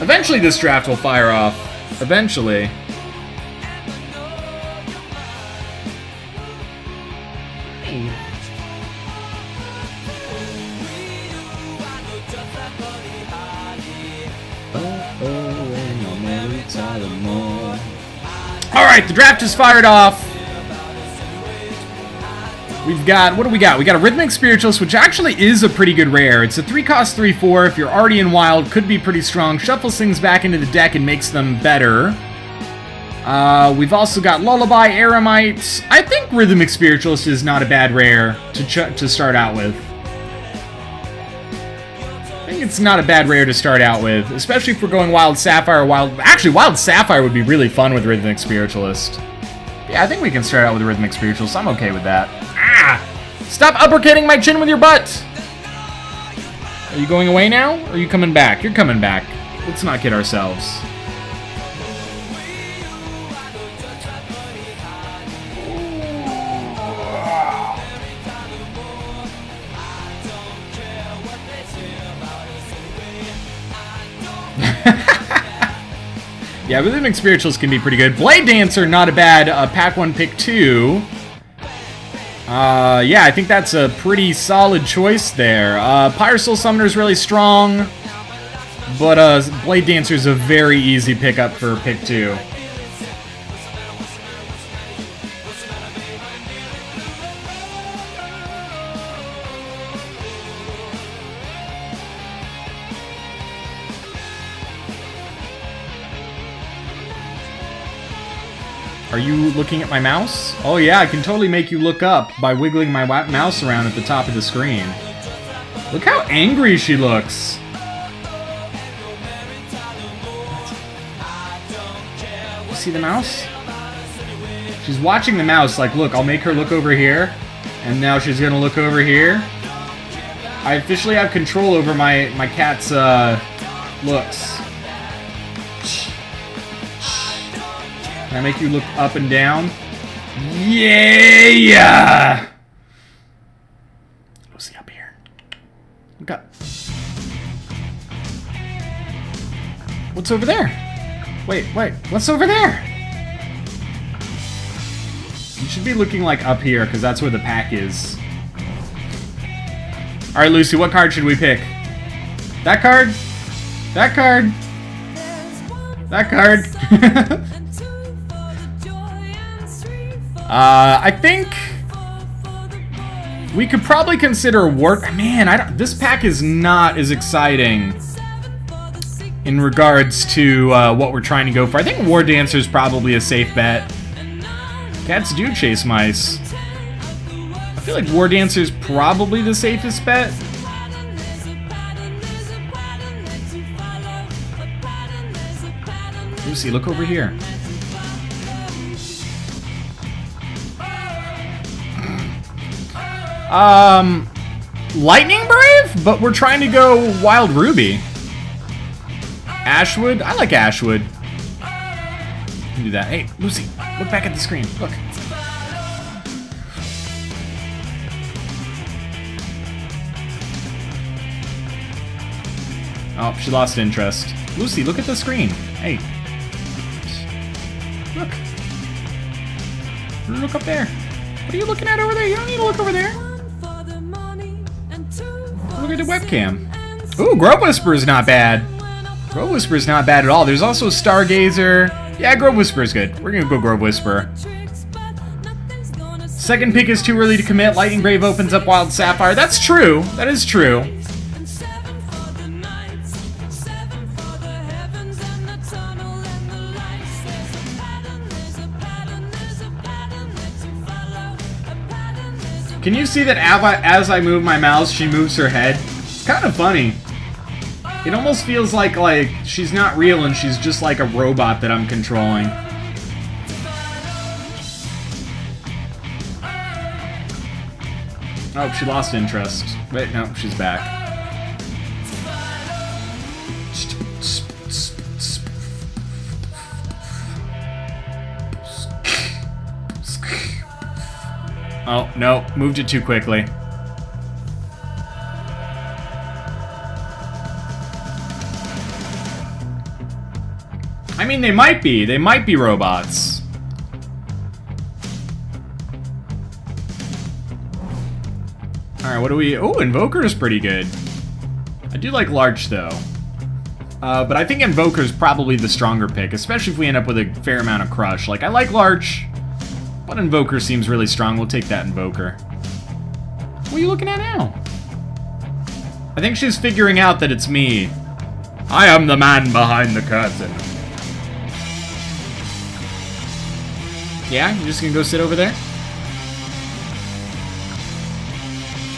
Eventually this draft will fire off. Eventually. Alright, the draft is fired off. We've got, what do we got? We got a Rhythmic Spiritualist, which actually is a pretty good rare. It's a 3-cost 3/4. If you're already in Wild, could be pretty strong. Shuffles things back into the deck and makes them better. We've also got Lullaby, Eremite. I think Rhythmic Spiritualist is not a bad rare to start out with. I think it's not a bad rare to start out with, especially if we're going Wild Sapphire. Actually, Wild Sapphire would be really fun with Rhythmic Spiritualist. Yeah, I think we can start out with a Rhythmic Spiritualist. I'm okay with that. Ah! Stop uppercutting my chin with your butt! Are you going away now? Or are you coming back? You're coming back. Let's not kid ourselves. Yeah, Rhythmic Spirituals can be pretty good. Blade Dancer, not a bad pack 1, pick 2. Yeah, I think that's a pretty solid choice there. Pyre Soul Summoner is really strong, but Blade Dancer is a very easy pickup for pick 2. Are you looking at my mouse? Oh yeah, I can totally make you look up by wiggling my mouse around at the top of the screen. Look how angry she looks. You see the mouse? She's watching the mouse like, look, I'll make her look over here. And now she's gonna look over here. I officially have control over my cat's looks. Can I make you look up and down? Yeah! Lucy, up here. Look up. What's over there? Wait, what's over there? You should be looking like up here, because that's where the pack is. Alright, Lucy, what card should we pick? That card? That card? That card? I think we could probably consider Man, this pack is not as exciting in regards to what we're trying to go for. I think War Dancer is probably a safe bet. Cats do chase mice. I feel like War Dancer is probably the safest bet. Lucy, look over here. Lightning Brave? But we're trying to go Wild Ruby. Ashwood? I like Ashwood. You can do that. Hey, Lucy, look back at the screen. Look. Oh, she lost interest. Lucy, look at the screen. Hey. Look. Look up there. What are you looking at over there? You don't need to look over there. Look at the webcam. Ooh, Grove Whisperer is not bad. Grove Whisperer is not bad at all. There's also Stargazer. Yeah, Grove Whisperer is good. We're gonna go Grove Whisperer. Second pick is too early to commit. Lightning Brave opens up Wild Sapphire. That's true. That is true. Can you see that as I move my mouse, she moves her head? It's kind of funny. It almost feels like she's not real and she's just like a robot that I'm controlling. Oh, she lost interest. Wait, no, she's back. Oh, no, moved it too quickly. I mean, they might be. They might be robots. Alright, what do we... Oh, Invoker is pretty good. I do like Larch, though. But I think Invoker is probably the stronger pick, especially if we end up with a fair amount of Crush. Like, I like Larch, but Invoker seems really strong. We'll take that Invoker. What are you looking at now? I think she's figuring out that it's me. I am the man behind the curtain. Yeah, you're just gonna go sit over there?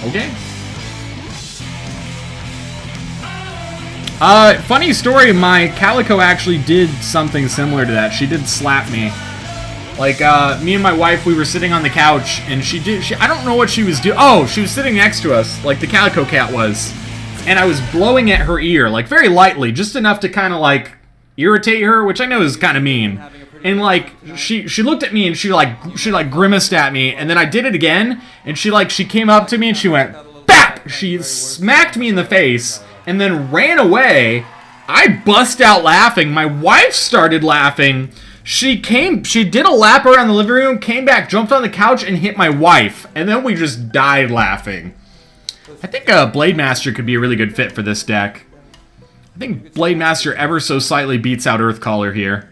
Okay. Funny story, my Calico actually did something similar to that. She did slap me. Like, me and my wife, we were sitting on the couch, and I don't know what she was doing. Oh, she was sitting next to us, like the Calico Cat was. And I was blowing at her ear, like, very lightly, just enough to kind of, like, irritate her, which I know is kind of mean. And, like, she looked at me, and she grimaced at me, and then I did it again, and she came up to me, and she went, BAP! She smacked me in the face, and then ran away. I bust out laughing. My wife started laughing. She did a lap around the living room, came back, jumped on the couch, and hit my wife. And then we just died laughing. I think Blade Master could be a really good fit for this deck. I think Blade Master ever so slightly beats out Earthcaller here.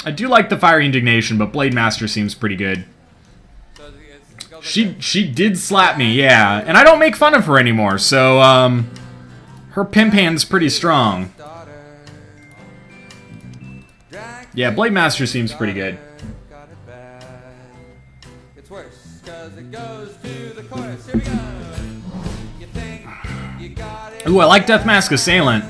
I do like the Fiery Indignation, but Blade Master seems pretty good. She did slap me, yeah. And I don't make fun of her anymore, so, her pimp hand's pretty strong. Yeah, Blade Master seems pretty good. Ooh, I like Deathmask Assailant.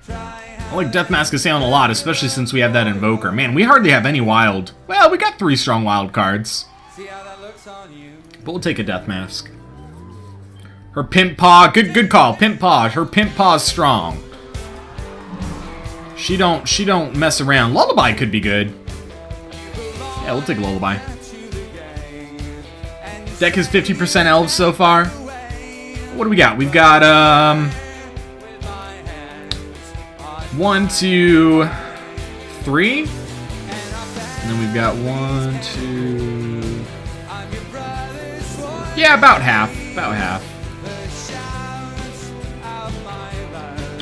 I like Deathmask Assailant a lot, especially since we have that Invoker. Man, we hardly have any wild. Well, we got 3 strong wild cards. But we'll take a Deathmask. Her Pimp Paw, good call, Pimp Paw. Her Pimp Paw's strong. She don't mess around. Lullaby could be good. Yeah, we'll take Lullaby. Deck is 50% elves so far. What do we got? We've got 1, 2, 3. And then we've got 1, 2. Yeah, about half. About half.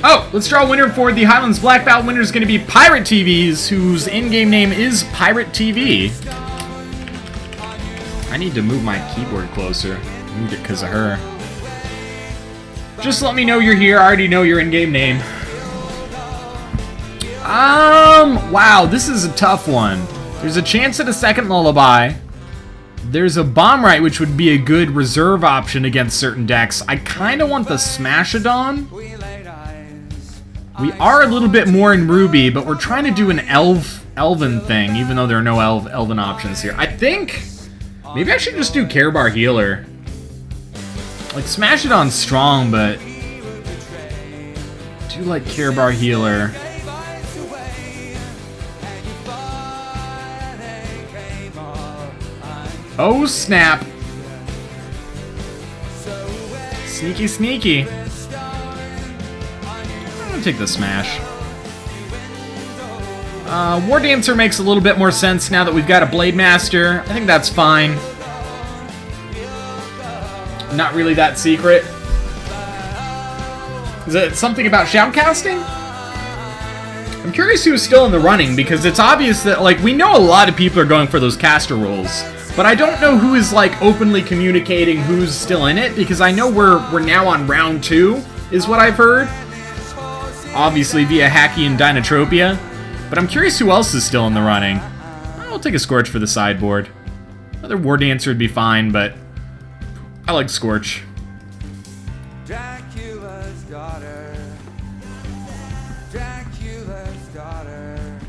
Oh, let's draw a winner for the Highlands Black Belt. Winner is going to be Pirate TVs, whose in-game name is Pirate TV. I need to move my keyboard closer. Moved it because of her. Just let me know you're here. I already know your in-game name. Wow, this is a tough one. There's a chance at a second Lullaby. There's a Bomb Right, which would be a good reserve option against certain decks. I kind of want the Smashadon. We are a little bit more in Ruby, but we're trying to do an Elven thing, even though there are no Elven options here. I think maybe I should just do Care Bar Healer. Like, Smashadon's strong, but I do like Care Bar Healer. Oh, snap. Sneaky, sneaky. I'm gonna take the Smash. War Dancer makes a little bit more sense now that we've got a Blade Master. I think that's fine. Not really that secret. Is it something about shoutcasting? I'm curious who's still in the running, because it's obvious that, like, we know a lot of people are going for those caster roles. But I don't know who is, like, openly communicating who's still in it, because I know we're now on round 2, is what I've heard. Obviously via Hacky and Dinotropia. But I'm curious who else is still in the running. I'll take a Scorch for the sideboard. Another War Dancer would be fine, but I like Scorch. Dracula's daughter. Dracula's daughter.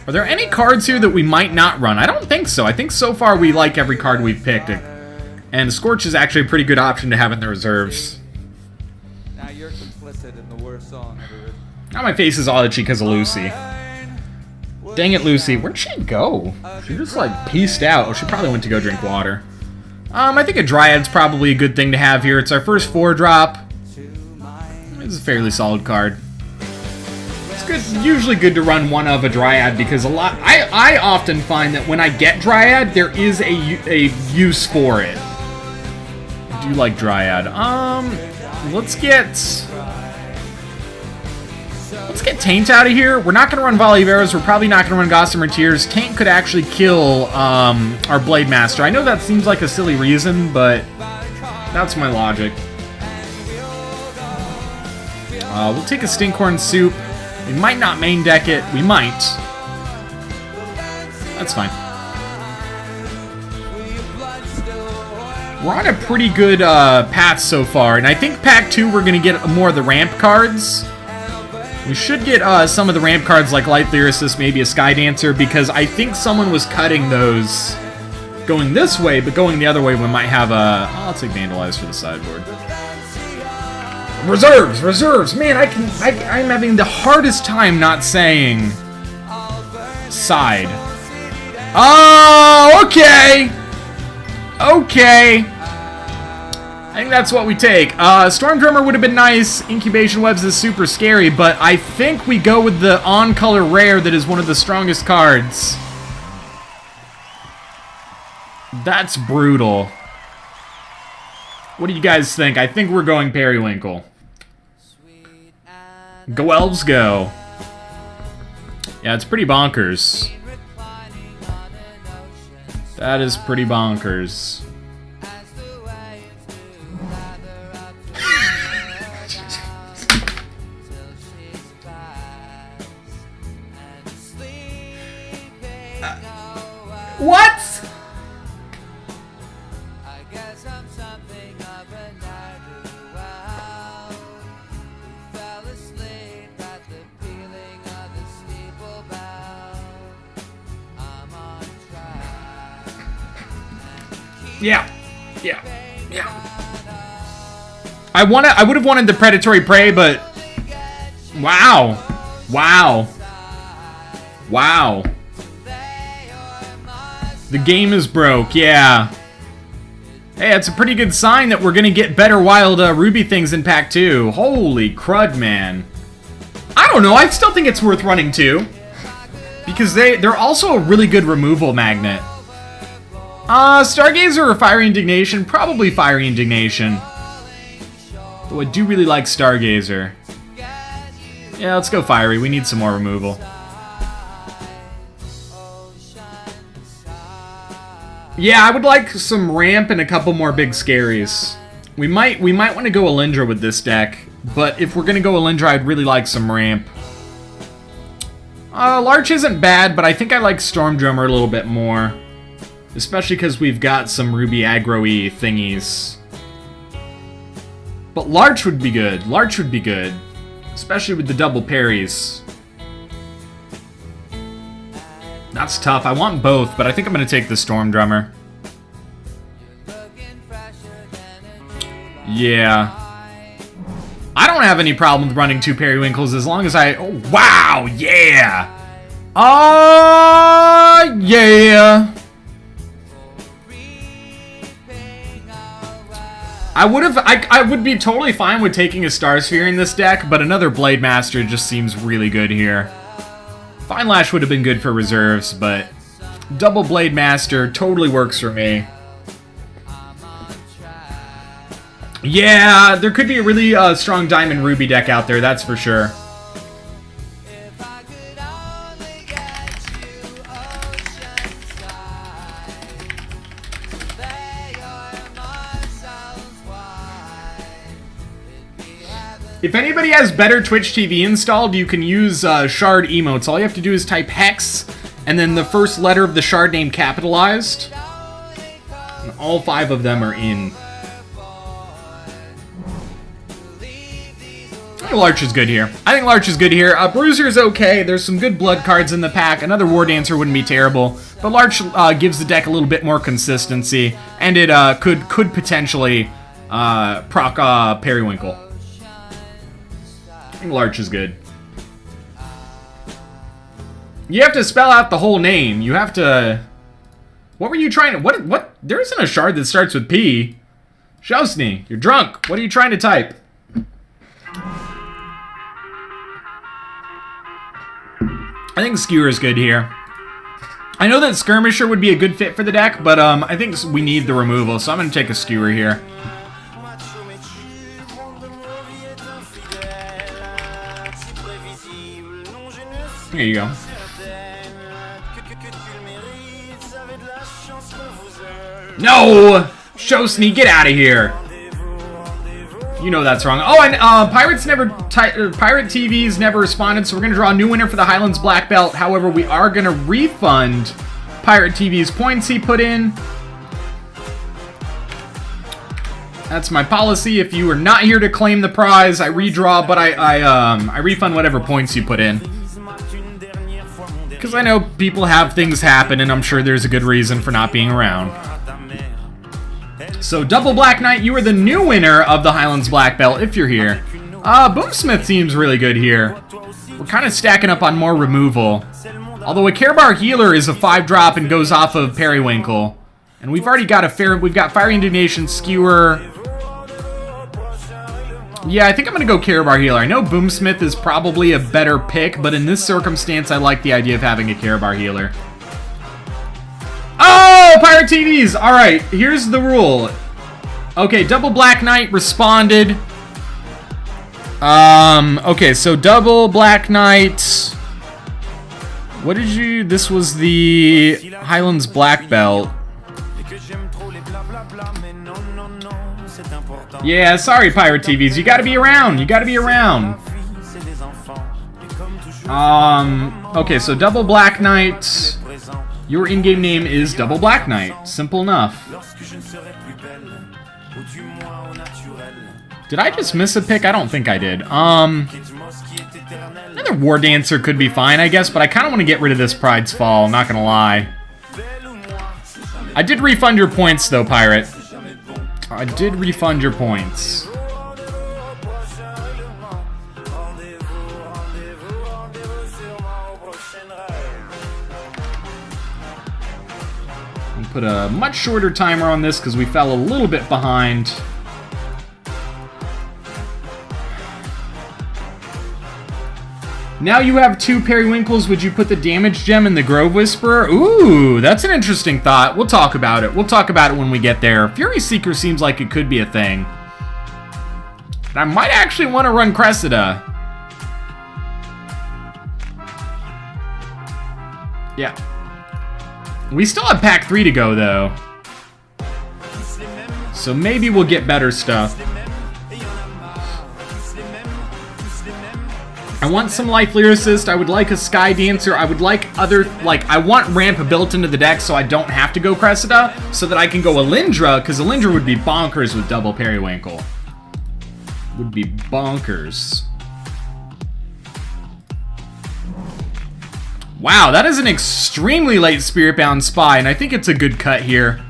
Are there any cards here that we might not run? I don't think so. I think so far we like every card we've picked. And Scorch is actually a pretty good option to have in the reserves. Now you're complicit in the worst song ever written. Now my face is all itchy because of Lucy. Dang it, Lucy. Where'd she go? She just, like, pieced out. Oh, she probably went to go drink water. I think a Dryad's probably a good thing to have here. It's our first 4-drop. It's a fairly solid card. good, usually good to run one of a Dryad because I often find that when I get Dryad, there is a use for it. I do like Dryad. Let's get Taint out of here. We're not going to run Volley of Arrows. We're probably not going to run Gossamer Tears. Taint could actually kill our Blade Master. I know that seems like a silly reason, but that's my logic. We'll take a Stinkhorn Soup. We might not main deck it. We might. That's fine. We're on a pretty good path so far, and I think Pack 2 we're going to get more of the ramp cards. We should get some of the ramp cards like Light Lyricist, maybe a Sky Dancer, because I think someone was cutting those going this way, but going the other way we might have a... I'll take Vandalize for the sideboard. Reserves! Man, I'm having the hardest time not saying side. Oh, okay! Okay. I think that's what we take. Storm Drummer would have been nice. Incubation Webs is super scary, but I think we go with the on-color rare that is one of the strongest cards. That's brutal. What do you guys think? I think we're going Periwinkle. Go Elves, go. Yeah, it's pretty bonkers. That is pretty bonkers. What? Yeah. I would have wanted the Predatory Prey, but wow. The game is broke, yeah. Hey, it's a pretty good sign that we're gonna get better wild Ruby things in Pack 2. Holy crud, man. I don't know, I still think it's worth running 2. Because they're also a really good removal magnet. Stargazer or Fiery Indignation? Probably Fiery Indignation. Though I do really like Stargazer. Yeah, let's go Fiery. We need some more removal. Yeah, I would like some ramp and a couple more big scaries. We might want to go Alindra with this deck, but if we're gonna go Alindra, I'd really like some ramp. Larch isn't bad, but I think I like Storm Drummer a little bit more. Especially because we've got some Ruby aggro-y thingies. But Larch would be good. Larch would be good. Especially with the double parries. That's tough. I want both, but I think I'm going to take the Storm Drummer. Yeah. I don't have any problem with running 2 Periwinkles as long as I... Oh, wow! Yeah! Yeah! I would be totally fine with taking a Star Sphere in this deck, but another Blade Master just seems really good here. Fine Lash would have been good for reserves, but double Blade Master totally works for me. Yeah, there could be a really strong Diamond Ruby deck out there, that's for sure. If anybody has better Twitch TV installed, you can use shard emotes. All you have to do is type Hex, and then the first letter of the shard name capitalized. And all 5 of them are in. I think Larch is good here. Bruiser is okay. There's some good blood cards in the pack. Another War Dancer wouldn't be terrible. But Larch gives the deck a little bit more consistency, and it could potentially proc Periwinkle. I think Larch is good. You have to spell out the whole name. You have to... What were you trying to... What? There isn't a shard that starts with P. Shosny, you're drunk. What are you trying to type? I think Skewer is good here. I know that Skirmisher would be a good fit for the deck, but I think we need the removal, so I'm going to take a Skewer here. There you go. No! Shosny, get out of here! You know that's wrong. Oh, and Pirate TV's never responded, so we're going to draw a new winner for the Highlands Black Belt. However, we are going to refund Pirate TV's points he put in. That's my policy. If you are not here to claim the prize, I redraw, but I refund whatever points you put in. Because I know people have things happen, and I'm sure there's a good reason for not being around. So, Double Black Knight, you are the new winner of the Highlands Black Belt, if you're here. Boomsmith seems really good here. We're kind of stacking up on more removal. Although a Care Bar Healer is a 5-drop and goes off of Periwinkle. And we've already got we've got Fiery Indignation, Skewer. Yeah, I think I'm going to go Care Bar Healer. I know Boomsmith is probably a better pick, but in this circumstance, I like the idea of having a Care Bar Healer. Oh, Pirate TVs! Alright, here's the rule. Okay, Double Black Knight responded. Okay, so Double Black Knight. What did you... This was the Highlands Black Belt. Yeah, sorry, Pirate TVs. You gotta be around. You gotta be around. Okay, so Double Black Knight. Your in-game name is Double Black Knight. Simple enough. Did I just miss a pick? I don't think I did. Another War Dancer could be fine, I guess, but I kind of want to get rid of this Pride's Fall, not gonna lie. I did refund your points, though, Pirate. I did refund your points. I'll put a much shorter timer on this because we fell a little bit behind. Now you have 2 Periwinkles. Would you put the Damage Gem in the Grove Whisperer? Ooh, that's an interesting thought. We'll talk about it. We'll talk about it when we get there. Fury Seeker seems like it could be a thing. And I might actually want to run Cressida. Yeah. We still have pack 3 to go, though. So maybe we'll get better stuff. I want some Life Lyricist. I would like a Sky Dancer. I would like other, I want Ramp built into the deck so I don't have to go Cressida, so that I can go Alindra, because Alindra would be bonkers with double Periwinkle. Would be bonkers. Wow, that is an extremely late Spiritbound Spy, and I think it's a good cut here.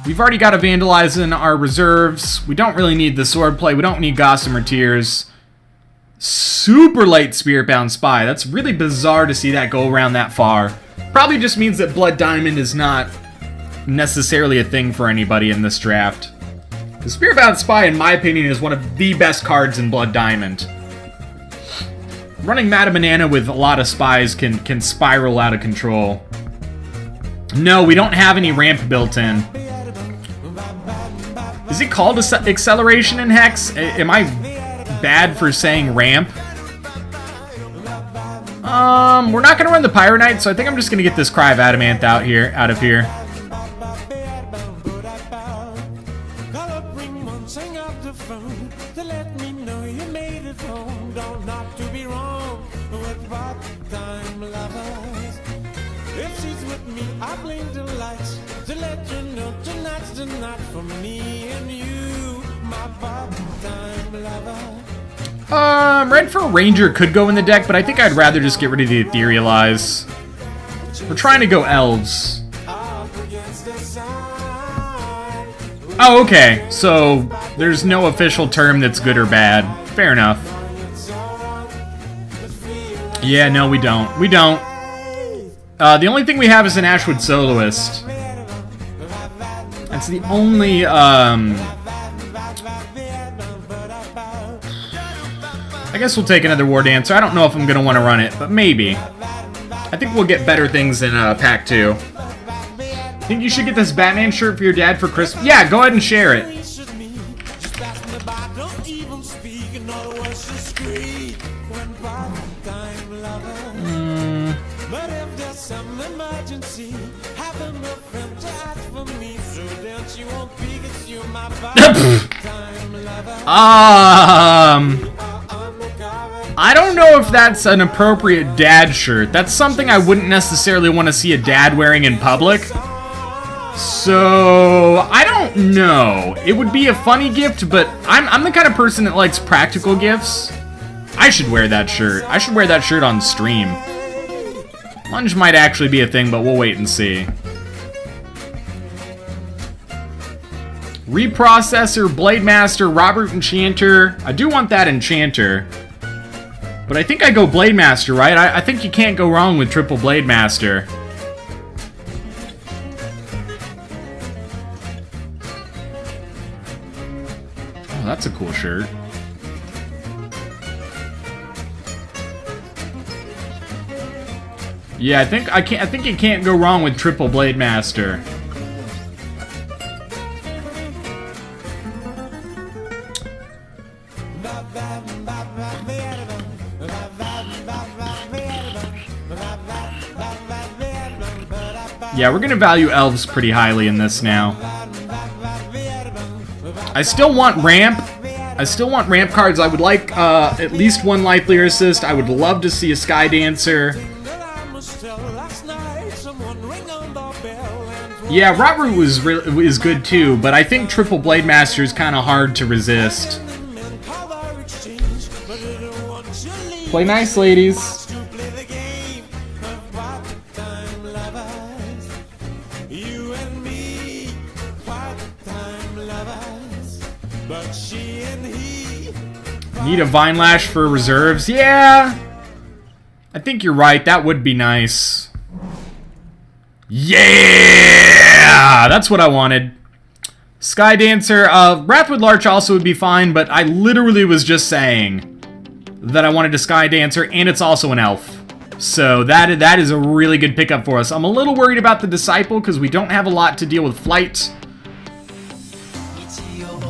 We've already got a Vandalize in our reserves. We don't really need the Swordplay. We don't need Gossamer Tears. Super late Spiritbound Spy. That's really bizarre to see that go around that far. Probably just means that Blood Diamond is not necessarily a thing for anybody in this draft. The Spiritbound Spy, in my opinion, is one of the best cards in Blood Diamond. Running Madame Banana with a lot of spies can spiral out of control. No, we don't have any ramp built in. Is it called Acceleration in Hex? Am I bad for saying ramp? We're not gonna run the Pyro Knight, so I think I'm just gonna get this Cry of Adamant out of here. Red for Ranger could go in the deck, but I think I'd rather just get rid of the Etherealize. We're trying to go Elves. Oh, okay. So, there's no official term that's good or bad. Fair enough. Yeah, no, we don't. We don't. The only thing we have is an Ashwood Soloist. That's the only, I guess we'll take another War Dancer. I don't know if I'm going to want to run it, but maybe. I think we'll get better things in pack 2. Think you should get this Batman shirt for your dad for Christmas? Yeah, go ahead and share it. I don't know if that's an appropriate dad shirt. That's something I wouldn't necessarily want to see a dad wearing in public. So, I don't know. It would be a funny gift, but I'm the kind of person that likes practical gifts. I should wear that shirt. I should wear that shirt on stream. Lunge might actually be a thing, but we'll wait and see. Reprocessor, Blade Master, Robert Enchanter. I do want that Enchanter. But I think I go Blade Master, right? I think you can't go wrong with triple Blade Master. Oh, that's a cool shirt. Yeah, I think you can't go wrong with triple Blade Master. Yeah, we're gonna value elves pretty highly in this now. I still want ramp. I still want ramp cards. I would like at least one Life Leader Assist. I would love to see a Sky Dancer. Yeah, Rotroot is good too, but I think Triple Blade Master is kind of hard to resist. Play nice, ladies. Need a Vine Lash for reserves? Yeah! I think you're right, that would be nice. Yeah! That's what I wanted. Sky Dancer, Wrathwood Larch also would be fine, but I literally was just saying that I wanted a Sky Dancer, and it's also an elf. So that is a really good pickup for us. I'm a little worried about the Disciple, because we don't have a lot to deal with Flight.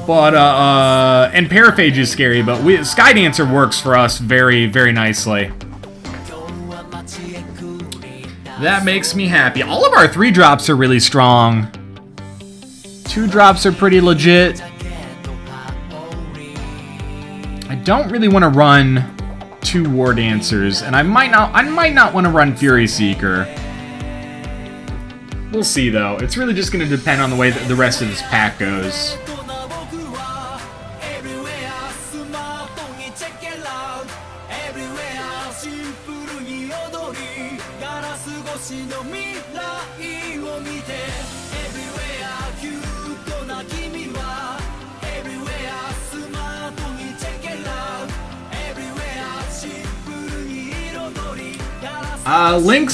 But, and Paraphage is scary, but Sky Dancer works for us very, very nicely. That makes me happy. All of our 3-drops are really strong. 2-drops are pretty legit. I don't really want to run 2 War Dancers, and I might not want to run Fury Seeker. We'll see, though. It's really just going to depend on the way that the rest of this pack goes.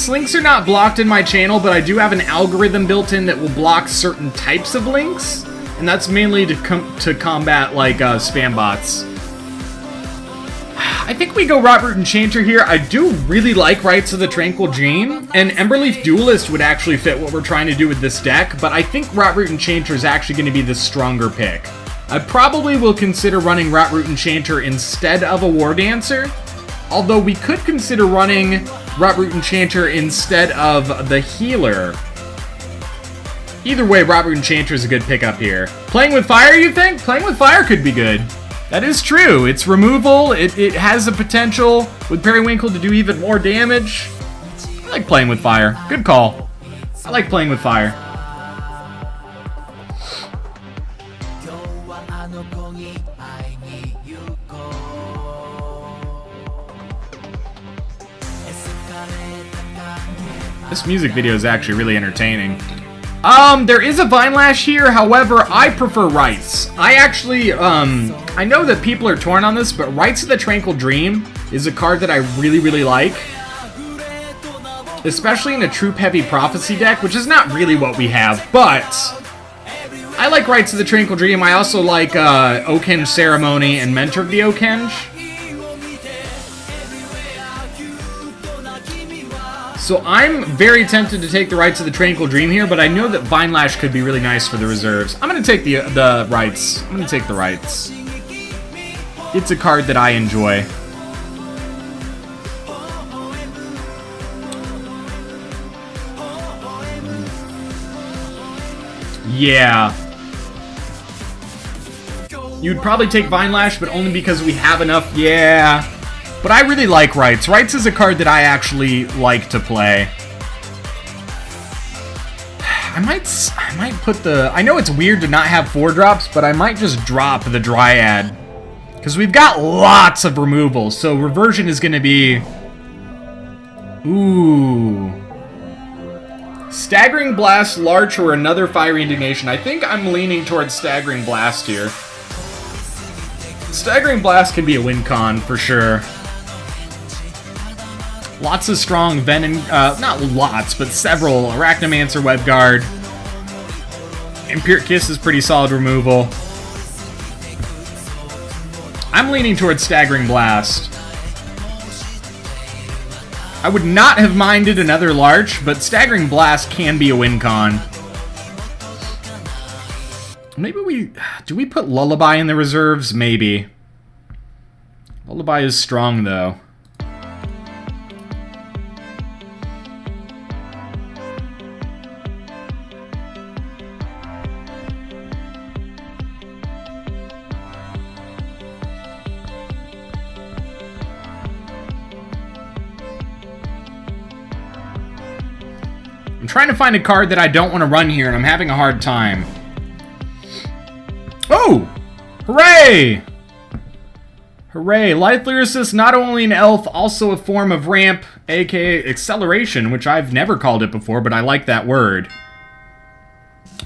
Links are not blocked in my channel, but I do have an algorithm built in that will block certain types of links, and that's mainly to combat, like, spam bots. I think we go Rotroot Enchanter here. I do really like Rites of the Tranquil Dream, and Emberleaf Duelist would actually fit what we're trying to do with this deck, but I think Rotroot Enchanter is actually going to be the stronger pick. I probably will consider running Rotroot Enchanter instead of a War Dancer, although we could consider running Rotroot Enchanter instead of the Healer. Either way, Rotroot Enchanter is a good pickup here. Playing with Fire, you think? Playing with Fire could be good. That is true. It's removal. It has the potential with Periwinkle to do even more damage. I like playing with Fire. Good call. I like playing with Fire. This music video is actually really entertaining. There is a Vine Lash here, however, I prefer Rites. I actually, I know that people are torn on this, but Rites of the Tranquil Dream is a card that I really, really like. Especially in a troop-heavy Prophecy deck, which is not really what we have, but I like Rites of the Tranquil Dream. I also like, Oakhenge Ceremony and Mentor of the Oakhenge. So I'm very tempted to take the Rights of the Tranquil Dream here, but I know that Vine Lash could be really nice for the reserves. I'm going to take the Rights. I'm going to take the Rights. It's a card that I enjoy. Yeah. You'd probably take Vine Lash, but only because we have enough. Yeah. But I really like Rights. Rights is a card that I actually like to play. I might put the... I know it's weird to not have 4-drops, but I might just drop the Dryad. Because we've got lots of removal, so Reversion is going to be... Ooh... Staggering Blast, Larch, or another Fiery Indignation. I think I'm leaning towards Staggering Blast here. Staggering Blast can be a win con, for sure. Lots of strong Venom... not lots, but several. Arachnomancer, Webguard. Empiric Kiss is pretty solid removal. I'm leaning towards Staggering Blast. I would not have minded another Larch, but Staggering Blast can be a win con. Maybe we... Do we put Lullaby in the reserves? Maybe. Lullaby is strong, though. I'm trying to find a card that I don't want to run here, and I'm having a hard time. Oh! Hooray! Hooray. Life Lyricist, not only an elf, also a form of ramp, aka acceleration, which I've never called it before, but I like that word.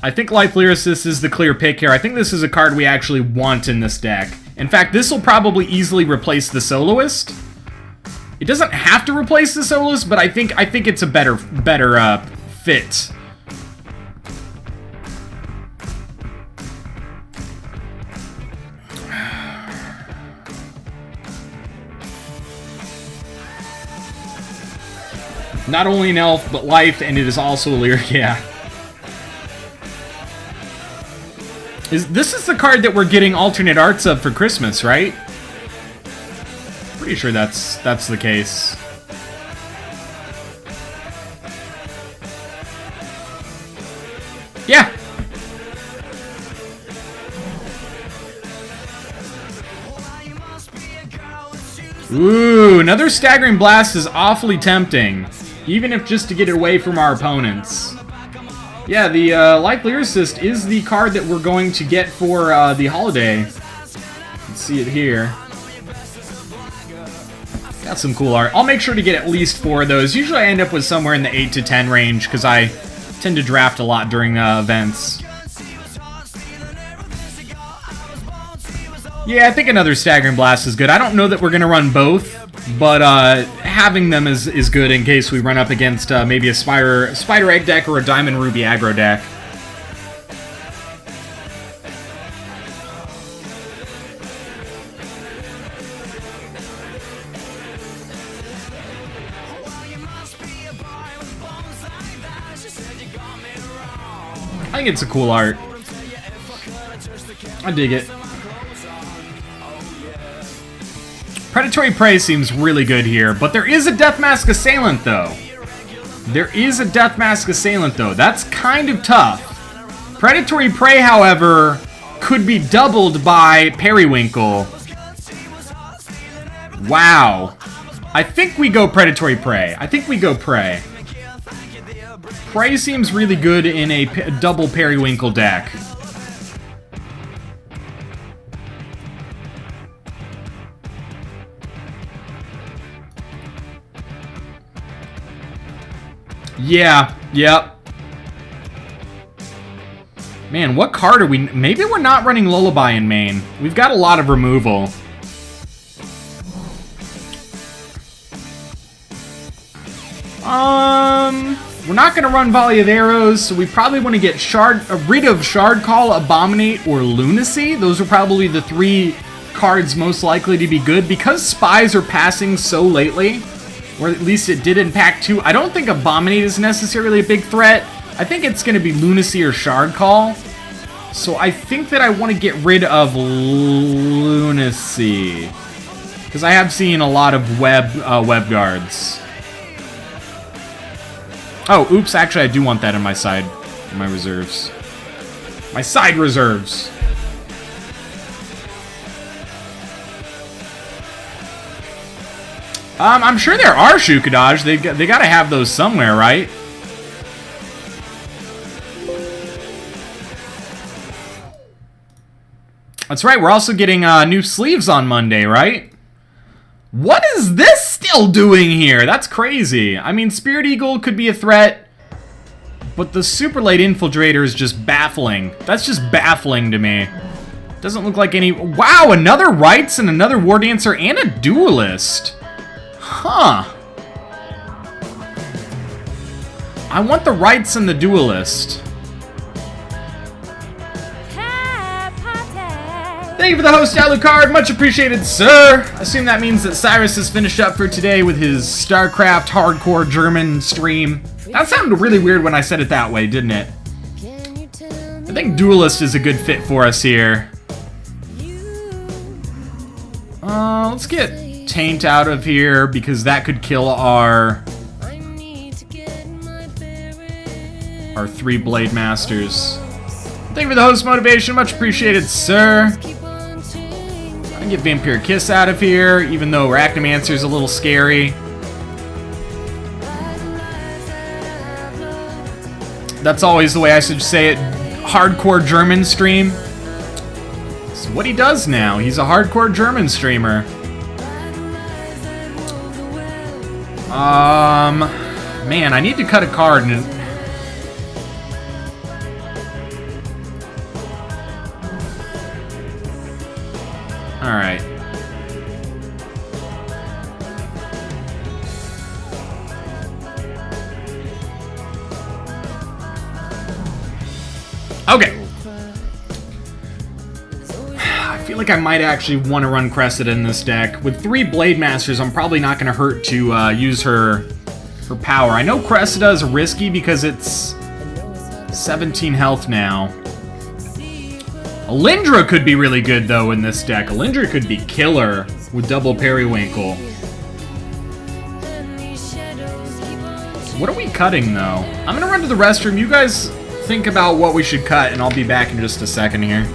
I think Life Lyricist is the clear pick here. I think this is a card we actually want in this deck. In fact, this will probably easily replace the Soloist. It doesn't have to replace the Soloist, but I think it's a better fit. Not only an elf, but life, and it is also a lyric, yeah. This is the card that we're getting alternate arts of for Christmas, right? Pretty sure that's the case. Yeah. Ooh, another Staggering Blast is awfully tempting. Even if just to get it away from our opponents. Yeah, the Life Lyricist is the card that we're going to get for the holiday. Let's see it here. Got some cool art. I'll make sure to get at least 4 of those. Usually I end up with somewhere in the 8 to 10 range because I tend to draft a lot during events. Yeah, I think another Staggering Blast is good. I don't know that we're going to run both, but having them is good in case we run up against maybe a Spider Egg deck or a Diamond Ruby aggro deck. I think it's a cool art. I dig it. Predatory Prey seems really good here, but there is a Death Mask Assailant, though. That's kind of tough. Predatory Prey, however, could be doubled by Periwinkle. Wow. I think we go Predatory Prey. Prey seems really good in a double Periwinkle deck. Yeah, yep. Man, what card are we... Maybe we're not running Lullaby in main. We've got a lot of removal. We're not going to run Volley of Arrows, so we probably want to get rid of Shard Call, Abominate, or Lunacy. Those are probably the 3 cards most likely to be good. Because Spies are passing so lately, Or at least it did in Pack 2. I don't think Abominate is necessarily a big threat. I think it's going to be Lunacy or Shard Call. So I think that I want to get rid of Lunacy. Because I have seen a lot of web guards. Oh, oops, actually I do want that in my reserves. My side reserves. I'm sure there are Shukadaj. They gotta have those somewhere, right? That's right, we're also getting new sleeves on Monday, right? What is this still doing here? That's crazy. I mean, Spirit Eagle could be a threat, but the Super Late Infiltrator is just baffling. That's just baffling to me. Doesn't look like any... Wow, another Rites and another War Dancer and a Duelist. Huh. I want the Rites and the Duelist. Thank you for the host, Alucard. Much appreciated, sir. I assume that means that Cyrus is finished up for today with his StarCraft hardcore German stream. That sounded really weird when I said it that way, didn't it? I think Duelist is a good fit for us here. Let's get Taint out of here because that could kill our 3 Blade Masters. Thank you for the host motivation. Much appreciated, sir. I can get Vampire Kiss out of here, even though Arachnomancer is a little scary. That's always the way I should say it. Hardcore German stream. It's what he does now. He's a hardcore German streamer. Man, I need to cut a card and... Alright. Okay. I feel like I might actually want to run Cressida in this deck. With 3 Blade Masters, I'm probably not going to hurt to use her power. I know Cressida is risky because it's 17 health now. Alindra could be really good, though, in this deck. Alindra could be killer with double Periwinkle. So what are we cutting, though? I'm going to run to the restroom. You guys think about what we should cut, and I'll be back in just a second here.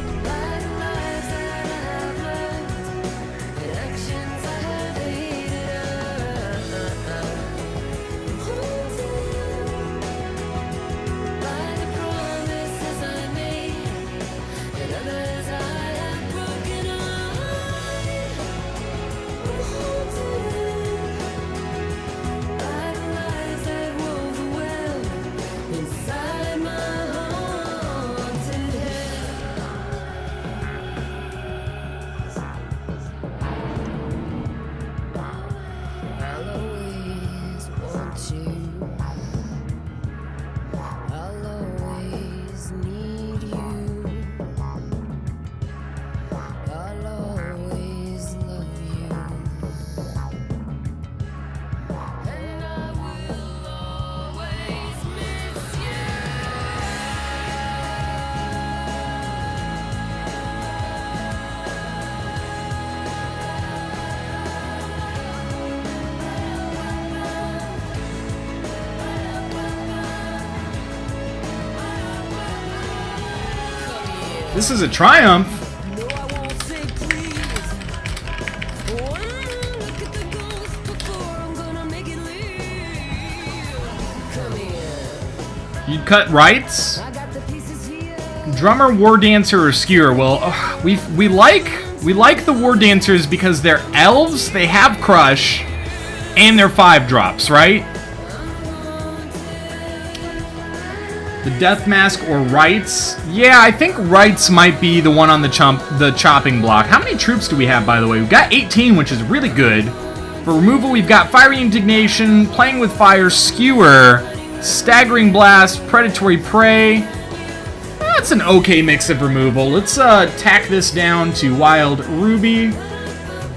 This is a triumph. You'd cut Rites? Drummer, War Dancer, or Skewer? Well, we like the War Dancers because they're elves, they have Crush, and they're 5-drops, right? The Death Mask or Rites? Yeah, I think Rites might be the one on the chopping block. How many troops do we have, by the way? We've got 18, which is really good. For removal, we've got Fiery Indignation, Playing with Fire, Skewer, Staggering Blast, Predatory Prey. That's an okay mix of removal. Let's tack this down to Wild Ruby.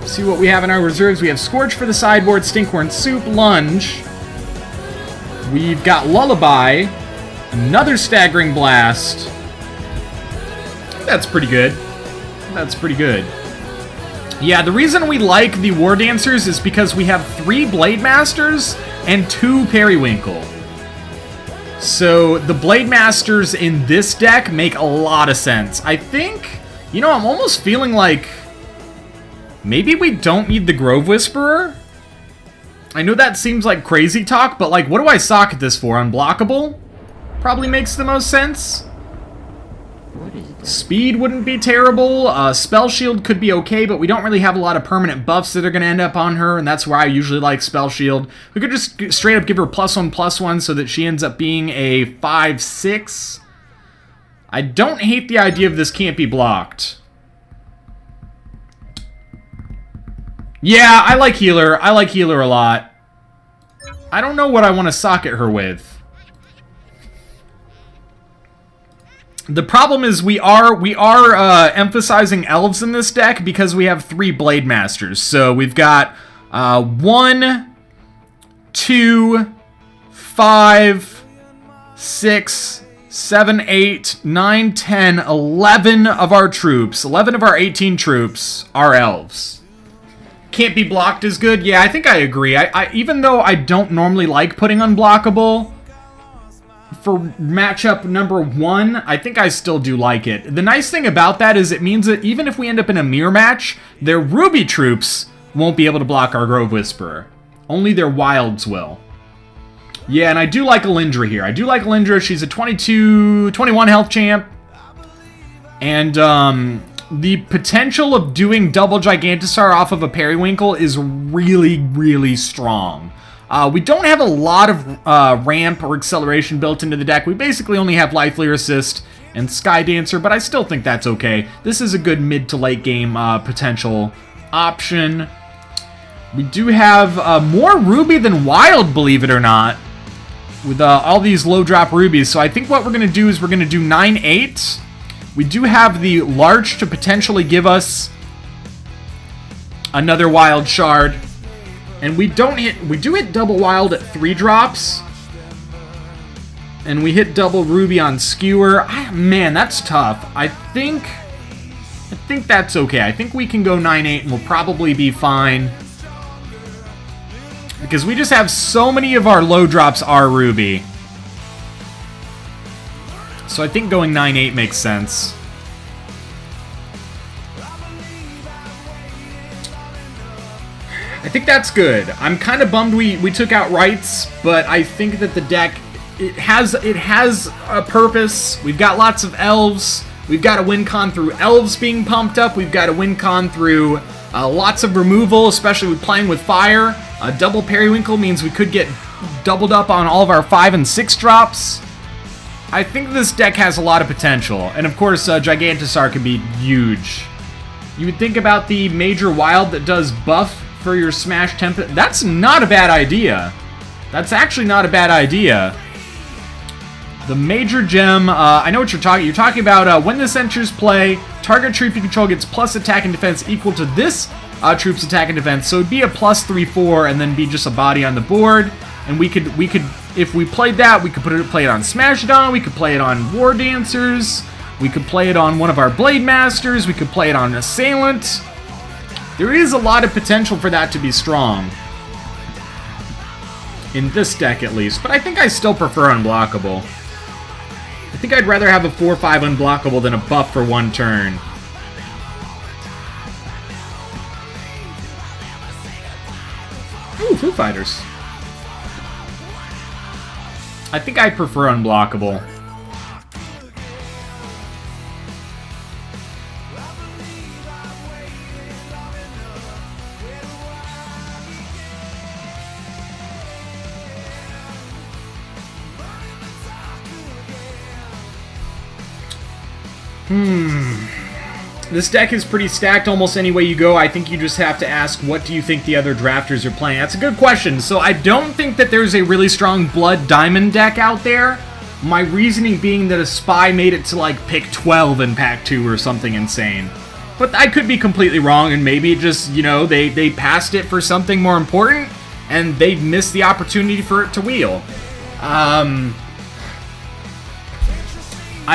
See what we have in our reserves. We have Scorch for the sideboard, Stinkhorn Soup, Lunge. We've got Lullaby, another Staggering Blast. That's pretty good. That's pretty good. Yeah, the reason we like the War Dancers is because we have 3 Blade Masters and 2 Periwinkle. So the Blade Masters in this deck make a lot of sense. I think, you know, I'm almost feeling like maybe we don't need the Grove Whisperer. I know that seems like crazy talk, but like, what do I socket this for? Unblockable? Probably makes the most sense. Speed wouldn't be terrible. Spell Shield could be okay, but we don't really have a lot of permanent buffs that are going to end up on her, and that's why I usually like Spell Shield. We could just straight up give her +1/+1 so that she ends up being a 5/6. I don't hate the idea of this can't be blocked. Yeah, I like Healer. I like Healer a lot. I don't know what I want to socket her with. The problem is we are emphasizing elves in this deck because we have 3 Blade Masters. So we've got 1, 2, 5, 6, 7, 8, 9, 10, 11 of our troops. 11 of our 18 troops are elves. Can't be blocked is good. Yeah, I think I agree. I even though I don't normally like putting unblockable for matchup number 1, I think I still do like it. The nice thing about that is it means that even if we end up in a mirror match, their Ruby troops won't be able to block our Grove Whisperer. Only their Wilds will. Yeah, and I do like Alindra here. I do like Alindra. She's a 21 health champ. And the potential of doing double Gigantisar off of a Periwinkle is really, really strong. We don't have a lot of ramp or acceleration built into the deck. We basically only have Life Leer Assist and Sky Dancer, but I still think that's okay. This is a good mid to late game potential option. We do have more Ruby than Wild, believe it or not, with all these low drop Rubies. So I think what we're going to do is we're going to do 9/8. We do have the Larch to potentially give us another Wild Shard. And we do hit double Wild at 3 drops. And we hit double Ruby on Skewer. Man, that's tough. I think that's okay. I think we can go 9/8 and we'll probably be fine. Because we just have so many of our low drops are Ruby. So I think going 9/8 makes sense. I think that's good. I'm kind of bummed we took out Rights, but I think that the deck, it has a purpose. We've got lots of elves. We've got a win con through elves being pumped up. We've got a win con through lots of removal, especially with playing with fire. Double Periwinkle means we could get doubled up on all of our 5 and 6 drops. I think this deck has a lot of potential. And of course, Gigantisar can be huge. You would think about the Major Wild that does buff for your Smash Tempest. That's not a bad idea. That's actually not a bad idea. The Major Gem, I know what you're talking. You're talking about when this enters play, target troop you control gets plus attack and defense equal to this troop's attack and defense. So it'd be a +3/4 and then be just a body on the board. And we could, if we played that, we could play it on Smashdown. We could play it on War Dancers. We could play it on one of our Blade Masters. We could play it on Assailant. There is a lot of potential for that to be strong. In this deck, at least. But I think I still prefer Unblockable. I think I'd rather have a 4/5 Unblockable than a buff for 1 turn. Ooh, Foo Fighters. I think I prefer Unblockable. This deck is pretty stacked almost any way you go. I think you just have to ask, what do you think the other drafters are playing? That's a good question. So I don't think that there's a really strong Blood Diamond deck out there. My reasoning being that a Spy made it to like pick 12 in Pack 2 or something insane. But I could be completely wrong, and maybe just, you know, they passed it for something more important, and they missed the opportunity for it to wheel. I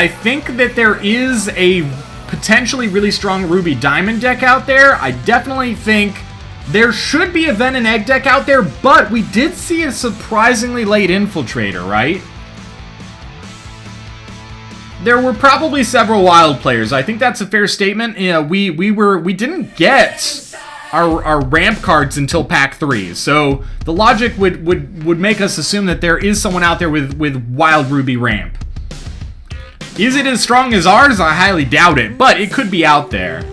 think that there is a potentially really strong Ruby Diamond deck out there. I definitely think there should be a Ven and Egg deck out there, but we did see a surprisingly late Infiltrator, right? There were probably several wild players. I think that's a fair statement. You know, we didn't get our ramp cards until pack 3, so the logic would make us assume that there is someone out there with wild Ruby ramp. Is it as strong as ours? I highly doubt it, but it could be out there.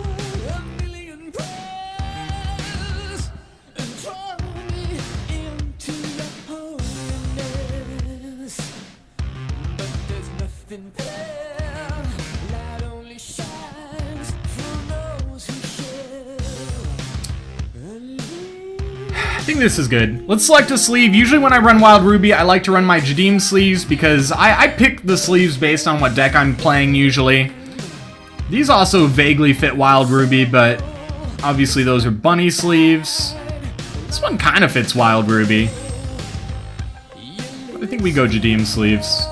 I think this is good. Let's select a sleeve. Usually when I run Wild Ruby, I like to run my Jadim sleeves because I pick the sleeves based on what deck I'm playing usually. These also vaguely fit Wild Ruby, but obviously those are bunny sleeves. This one kind of fits Wild Ruby. But I think we go Jadim sleeves.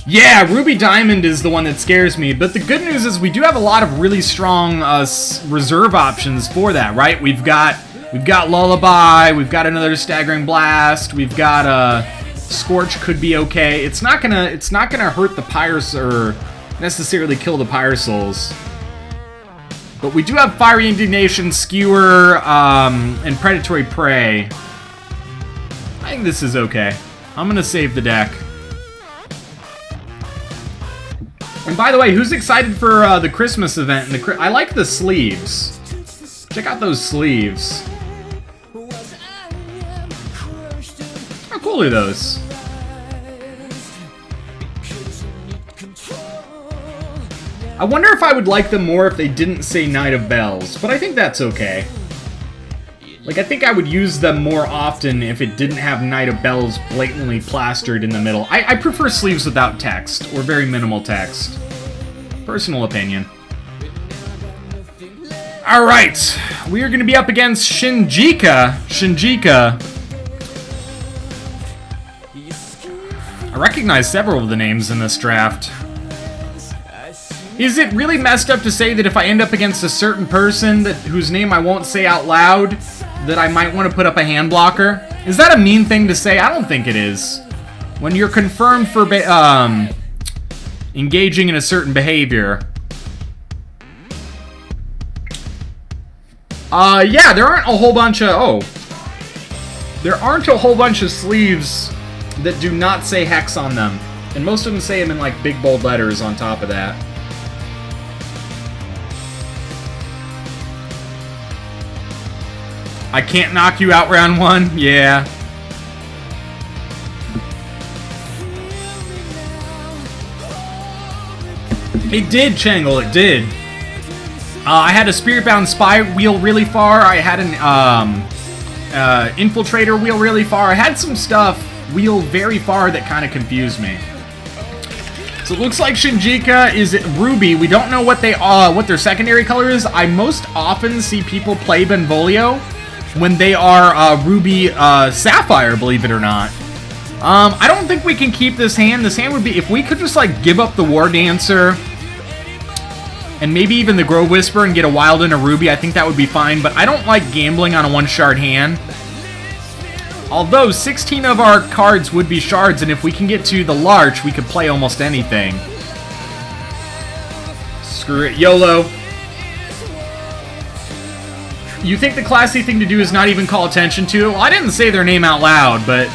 Yeah, Ruby Diamond is the one that scares me, but the good news is we do have a lot of really strong reserve options for that, right? We've got Lullaby, we've got another Staggering Blast, we've got Scorch could be okay. It's not gonna hurt the Pyres or necessarily kill the Pyre Souls. But we do have Fiery Indignation, Skewer, and Predatory Prey. I think this is okay. I'm gonna save the deck. And by the way, who's excited for the Christmas event? I like the sleeves. Check out those sleeves. How cool are those? I wonder if I would like them more if they didn't say Knight of Bells, but I think that's okay. Like, I think I would use them more often if it didn't have Knight of Bells blatantly plastered in the middle. I prefer sleeves without text, or very minimal text. Personal opinion. Alright, we are going to be up against Shinjika. I recognize several of the names in this draft. Is it really messed up to say that if I end up against a certain person whose name I won't say out loud, that I might want to put up a hand blocker? Is that a mean thing to say? I don't think it is. When you're confirmed for engaging in a certain behavior. Yeah, there aren't a whole bunch of... There aren't a whole bunch of sleeves that do not say Hex on them. And most of them say them in, like, big bold letters on top of that. I can't knock you out round 1? Yeah. It did, Changle, it did. I had a Spiritbound Spy wheel really far. I had an Infiltrator wheel really far. I had some stuff wheel very far that kind of confused me. So it looks like Shinjika is Ruby. We don't know what what their secondary color is. I most often see people play Benvolio when they are Ruby Sapphire, believe it or not. I don't think we can keep this hand. This hand would be, if we could just like give up the War Dancer and maybe even the Grove Whisper and get a Wild and a Ruby, I think that would be fine, but I don't like gambling on a one-shard hand. Although 16 of our cards would be shards, and if we can get to the Larch, we could play almost anything. Screw it, YOLO. You think the classy thing to do is not even call attention to it? Well, I didn't say their name out loud, but...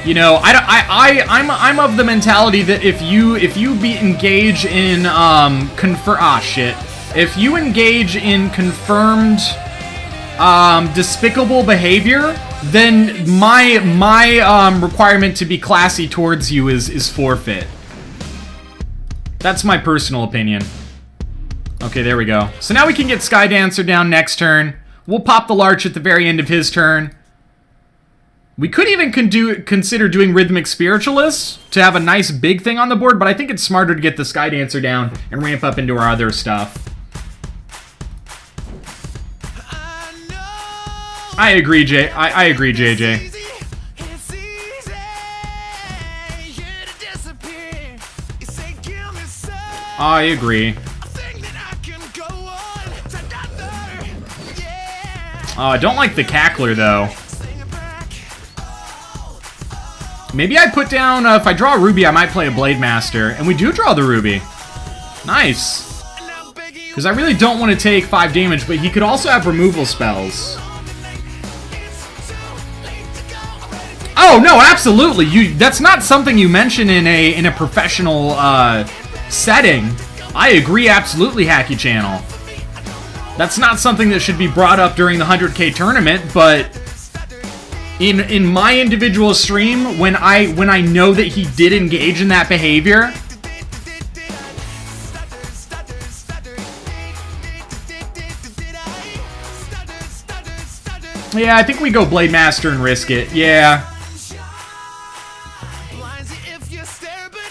You know, I'm of the mentality that if you engage in if you engage in confirmed despicable behavior, then my requirement to be classy towards you is forfeit. That's my personal opinion. Okay, there we go. So now we can get Sky Dancer down next turn. We'll pop the Larch at the very end of his turn. We could even consider doing Rhythmic Spiritualist to have a nice big thing on the board, but I think it's smarter to get the Sky Dancer down and ramp up into our other stuff. I agree, I agree, JJ. I agree. I don't like the Cackler, though. Maybe I put down, if I draw a Ruby, I might play a Blade Master. And we do draw the Ruby. Nice. Because I really don't want to take 5 damage, but he could also have removal spells. Oh, no, absolutely. That's not something you mention in a professional setting. I agree, absolutely, Hacky Channel. That's not something that should be brought up during the 100K tournament, but in my individual stream, when I know that he did engage in that behavior, yeah, I think we go Blade Master and risk it. Yeah.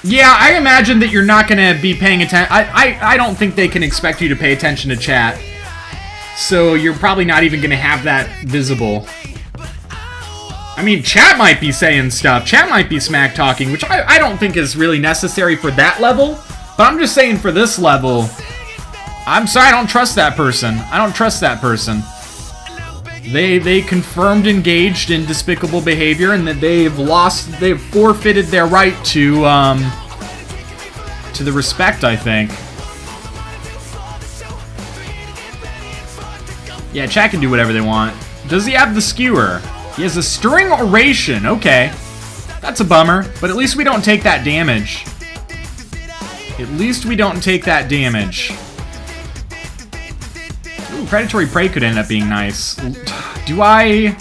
Yeah, I imagine that you're not going to be paying attention. I don't think they can expect you to pay attention to chat. So you're probably not even going to have that visible. I mean, chat might be saying stuff. Chat might be smack talking, which I don't think is really necessary for that level. But I'm just saying for this level, I'm sorry, I don't trust that person. I don't trust that person. They confirmed engaged in despicable behavior, and that they've forfeited their right to the respect, I think. Yeah, chat can do whatever they want. Does he have the Skewer? He has a Stirring Oration. Okay. That's a bummer, but at least we don't take that damage. At least we don't take that damage. Ooh, Predatory Prey could end up being nice. Do I...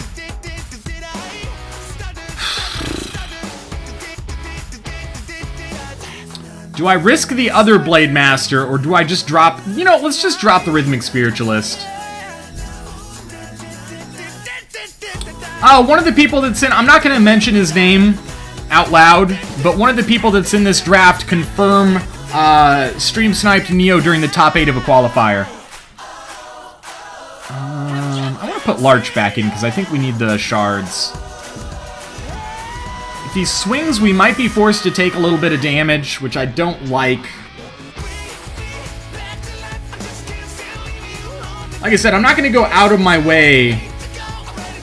Do I risk the other Blade Master, or do I just drop... You know, let's just drop the Rhythmic Spiritualist. One of the people that's in... I'm not going to mention his name out loud, but one of the people that's in this draft confirmed stream sniped Neo during the top 8 of a qualifier. I want to put Larch back in because I think we need the shards. If he swings, we might be forced to take a little bit of damage, which I don't like. Like I said, I'm not going to go out of my way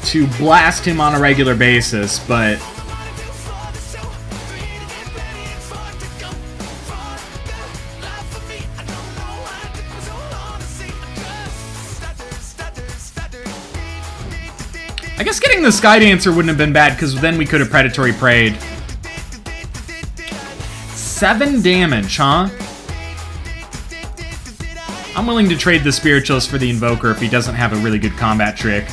to blast him on a regular basis, but... I guess getting the Sky Dancer wouldn't have been bad, because then we could have Predatory Preyed. 7 damage, huh? I'm willing to trade the Spiritualist for the Invoker if he doesn't have a really good combat trick.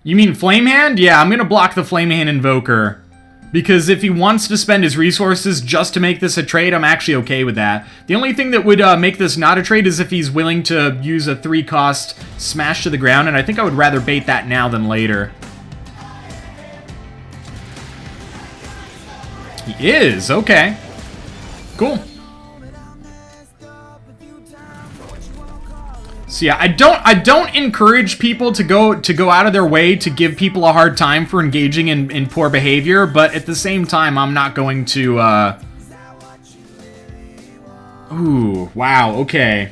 You mean Flame Hand? Yeah, I'm going to block the Flame Hand Invoker. Because if he wants to spend his resources just to make this a trade, I'm actually okay with that. The only thing that would make this not a trade is if he's willing to use a 3-cost smash to the ground, and I think I would rather bait that now than later. He is, okay. Cool. So yeah, I don't encourage people to go out of their way to give people a hard time for engaging in poor behavior, but at the same time, I'm not going to, Ooh, wow, okay.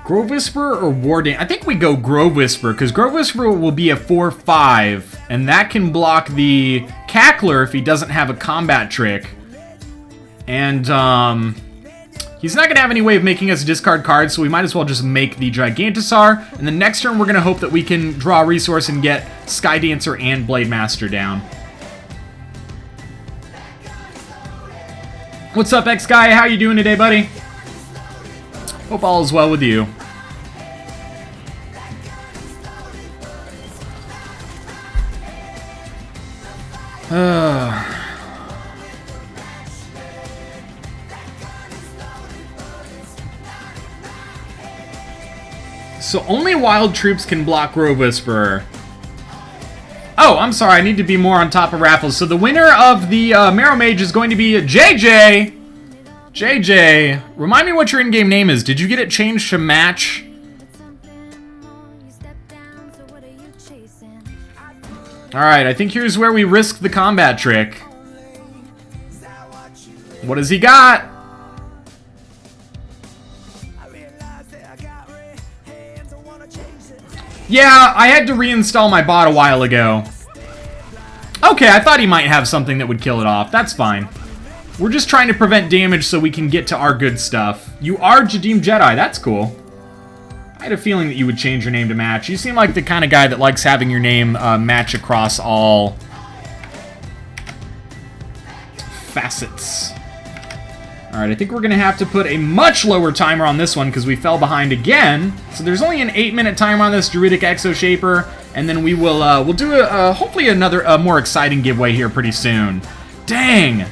Grove Whisperer or Warden? I think we go Grove Whisperer, because Grove Whisperer will be a 4/5, and that can block the Cackler if he doesn't have a combat trick. And, he's not going to have any way of making us discard cards, so we might as well just make the Gigantosaur. And the next turn, we're going to hope that we can draw a resource and get Sky Dancer and Blade Master down. What's up, X-Guy? How you doing today, buddy? Hope all is well with you. So only wild troops can block Grove Whisperer. Oh, I'm sorry. I need to be more on top of raffles. So the winner of the Marrow Mage is going to be JJ. JJ, remind me what your in-game name is. Did you get it changed to match? Alright, I think here's where we risk the combat trick. What has he got? Yeah, I had to reinstall my bot a while ago. Okay, I thought he might have something that would kill it off. That's fine. We're just trying to prevent damage so we can get to our good stuff. You are Jadim Jedi. That's cool. I had a feeling that you would change your name to match. You seem like the kind of guy that likes having your name match across all facets. Alright, I think we're going to have to put a much lower timer on this one because we fell behind again. So there's only an 8-minute timer on this Druidic Exoshaper, and then we will we'll do hopefully another more exciting giveaway here pretty soon. Dang!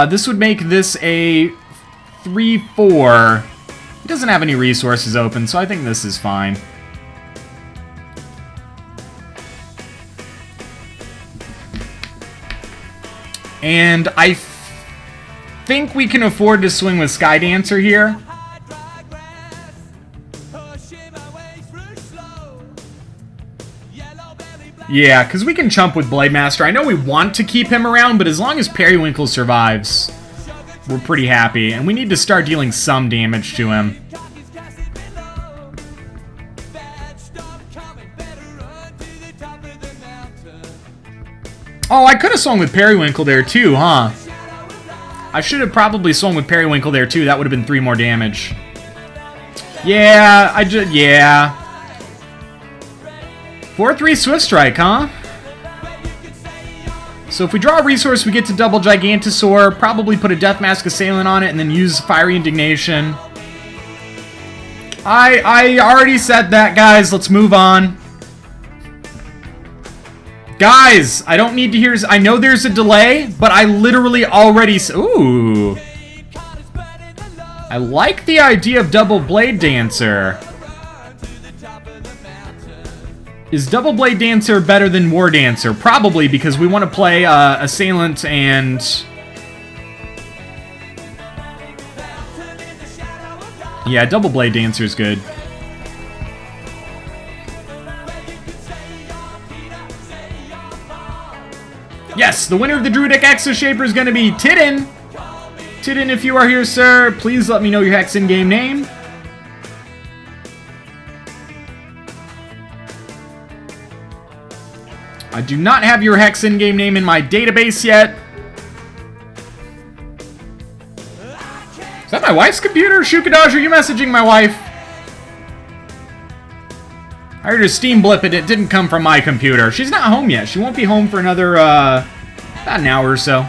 This would make this a 3-4. He doesn't have any resources open, so I think this is fine. And I think we can afford to swing with Sky Dancer here. Yeah, because we can chump with Blade Master. I know we want to keep him around, but as long as Periwinkle survives, we're pretty happy. And we need to start dealing some damage to him. Oh, I could have swung with Periwinkle there too, huh? I should have probably swung with Periwinkle there too. That would have been 3 more damage. Yeah, yeah. 4-3 Swift Strike, huh? So if we draw a resource, we get to double Gigantosaur, probably put a Death Mask Assailant on it, and then use Fiery Indignation. I already said that, guys. Let's move on. Guys, I don't need to hear... I know there's a delay, but I literally already... Ooh. I like the idea of Double Blade Dancer. Is Double Blade Dancer better than War Dancer? Probably, because we want to play Assailant and... Yeah, Double Blade Dancer is good. Yes, the winner of the Druidic Exoshaper is going to be Tidin. Tidin, if you are here, sir, please let me know your Hex in-game name. I do not have your Hex in-game name in my database yet. Is that my wife's computer? Shukadaj, are you messaging my wife? I heard a Steam blip and it didn't come from my computer. She's not home yet. She won't be home for another, about an hour or so.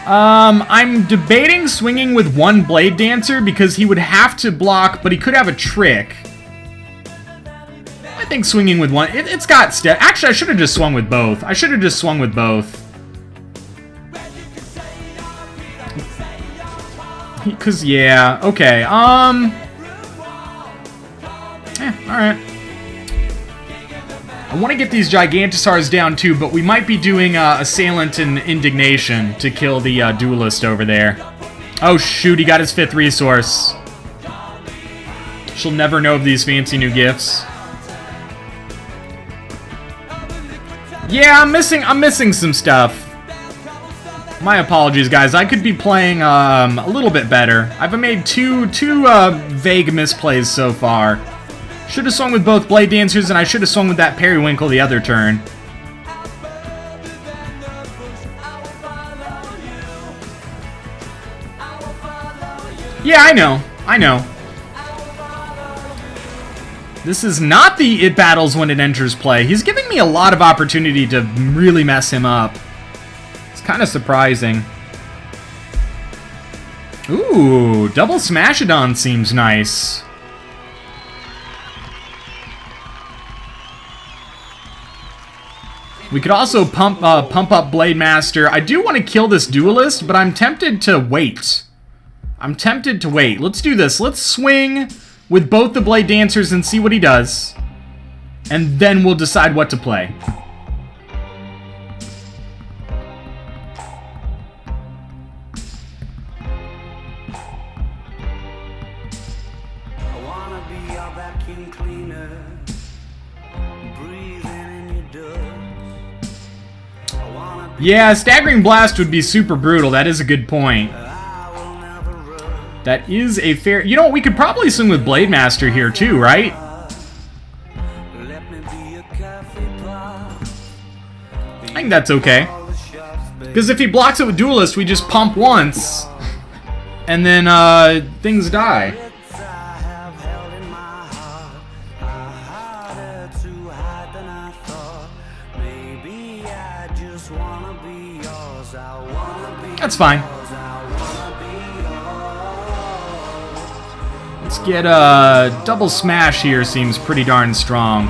I'm debating swinging with 1 Blade Dancer because he would have to block, but he could have a trick. I think swinging with 1... It's got step. Actually, I should have just swung with both. Because, yeah. Okay, alright. I want to get these Gigantosaurs down too, but we might be doing Assailant and Indignation to kill the Duelist over there. Oh shoot, he got his 5th resource. She'll never know of these fancy new gifts. Yeah, I'm missing some stuff. My apologies, guys. I could be playing a little bit better. I've made two vague misplays so far. Should have swung with both Blade Dancers, and I should have swung with that Periwinkle the other turn. Yeah, I know. This is not the It Battles when it enters play. He's giving me a lot of opportunity to really mess him up. It's kind of surprising. Ooh, Double Smashadon seems nice. We could also pump up Blade Master. I do want to kill this Duelist, but I'm tempted to wait. Let's do this. Let's swing with both the Blade Dancers and see what he does. And then we'll decide what to play. Yeah, Staggering Blast would be super brutal. That is a good point. That is a fair... You know what? We could probably swing with Blade Master here too, right? I think that's okay. Because if he blocks it with Duelist, we just pump once. And then things die. That's fine. Let's get a double smash here. Seems pretty darn strong.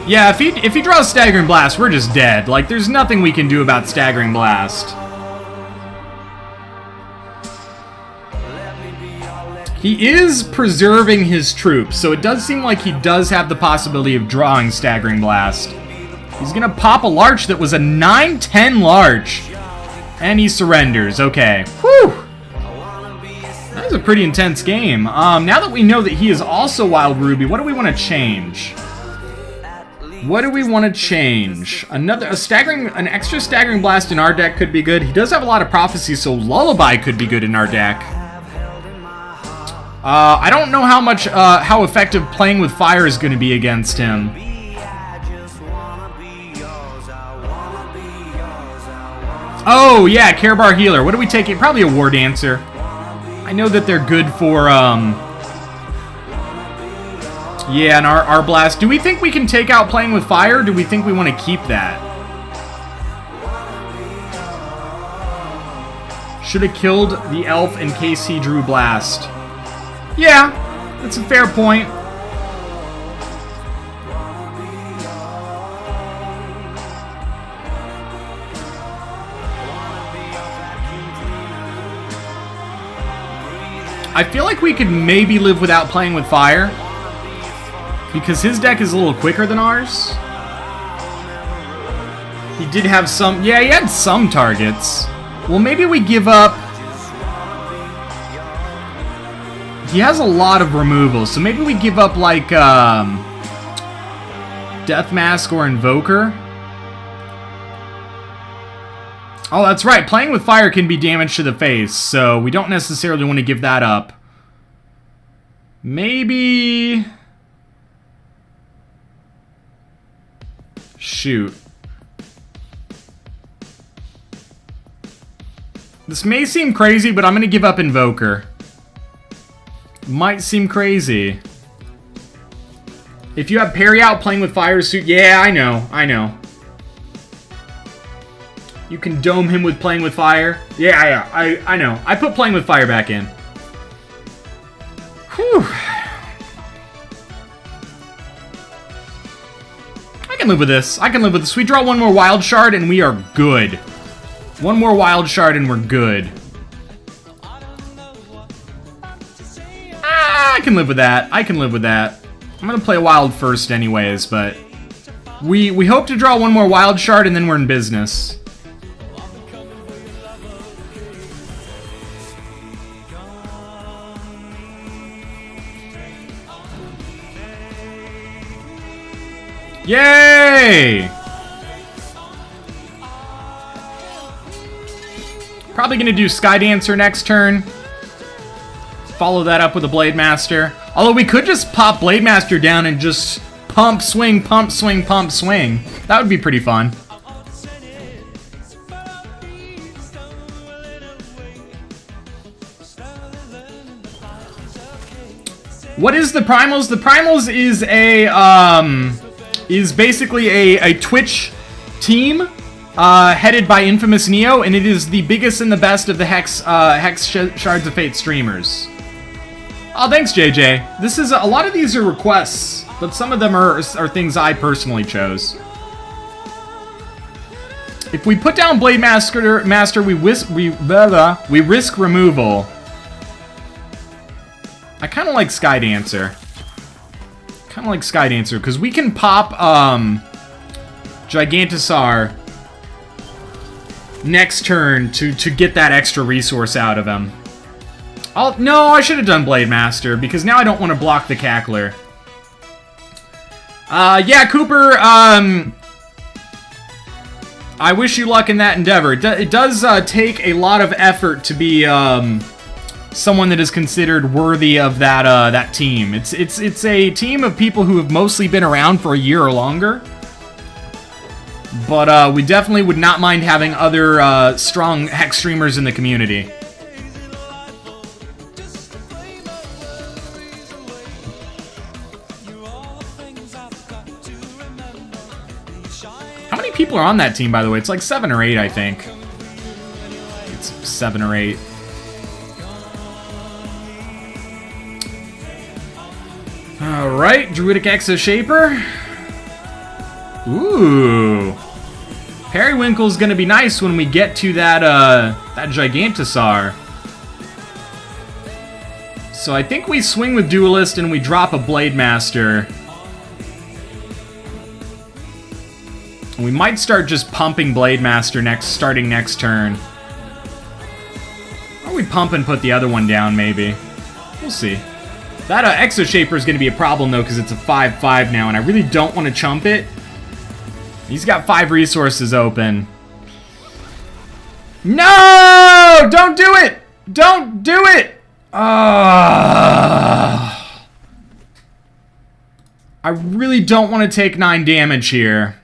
Yeah, if he draws Staggering Blast, we're just dead. Like, there's nothing we can do about Staggering Blast. He is preserving his troops, so it does seem like he does have the possibility of drawing Staggering Blast. He's gonna pop a Larch that was a 9-10 Larch. And he surrenders, okay. Whew! That was a pretty intense game. Now that we know that he is also Wild Ruby, what do we want to change? What do we want to change? An extra Staggering Blast in our deck could be good. He does have a lot of Prophecy, so Lullaby could be good in our deck. I don't know how effective playing with fire is going to be against him. Oh, yeah, Care Bar Healer. What are we taking? Probably a War Dancer. I know that they're good for, yeah, and our Blast. Do we think we can take out playing with fire, or do we think we want to keep that? Should have killed the elf in case he drew Blast. Yeah, that's a fair point. I feel like we could maybe live without playing with fire, because his deck is a little quicker than ours. He did have some... Yeah, he had some targets. Well, maybe we give up... He has a lot of removals, so maybe we give up, like, Death Mask or Invoker. Oh, that's right. Playing with fire can be damage to the face, so we don't necessarily want to give that up. Maybe... Shoot. This may seem crazy, but I'm going to give up Invoker. Might seem crazy. If you have Parry Out playing with fire suit... Yeah, I know. You can dome him with playing with fire. Yeah, I know. I put playing with fire back in. Whew. I can live with this. We draw one more Wild Shard and we are good. One more Wild Shard and we're good. I can live with that. I'm gonna play Wild first anyways, but... We hope to draw one more Wild Shard and then we're in business. Yay! Probably gonna do Sky Dancer next turn. Follow that up with a Blade Master. Although we could just pop Blade Master down and just pump, swing, pump, swing, pump, swing. That would be pretty fun. What is the Primals? The Primals is is basically a Twitch team headed by Infamous Neo, and it is the biggest and the best of the Hex Shards of Fate streamers. Oh, thanks, JJ. This is a lot of these are requests, but some of them are things I personally chose. If we put down Blade Master, we risk removal. I kind of like Sky Dancer. Because we can pop Gigantosaur next turn to get that extra resource out of him. No, I should have done Blade Master, because now I don't want to block the Cackler. Yeah, Cooper, I wish you luck in that endeavor. It does take a lot of effort to be someone that is considered worthy of that team. It's a team of people who have mostly been around for a year or longer. But we definitely would not mind having other strong Hex streamers in the community. How many people are on that team, by the way? It's like 7 or 8, I think. It's 7 or 8. Alright, Druidic Exoshaper. Ooh. Periwinkle's gonna be nice when we get to that Gigantosaur. So I think we swing with Duelist and we drop a Blade Master. And we might start just pumping Blade Master starting next turn. Or we pump and put the other one down, maybe. We'll see. That Exo Shaper is going to be a problem, though, because it's a 5/5 now, and I really don't want to chump it. He's got 5 resources open. No! Don't do it! Don't do it! I really don't want to take 9 damage here.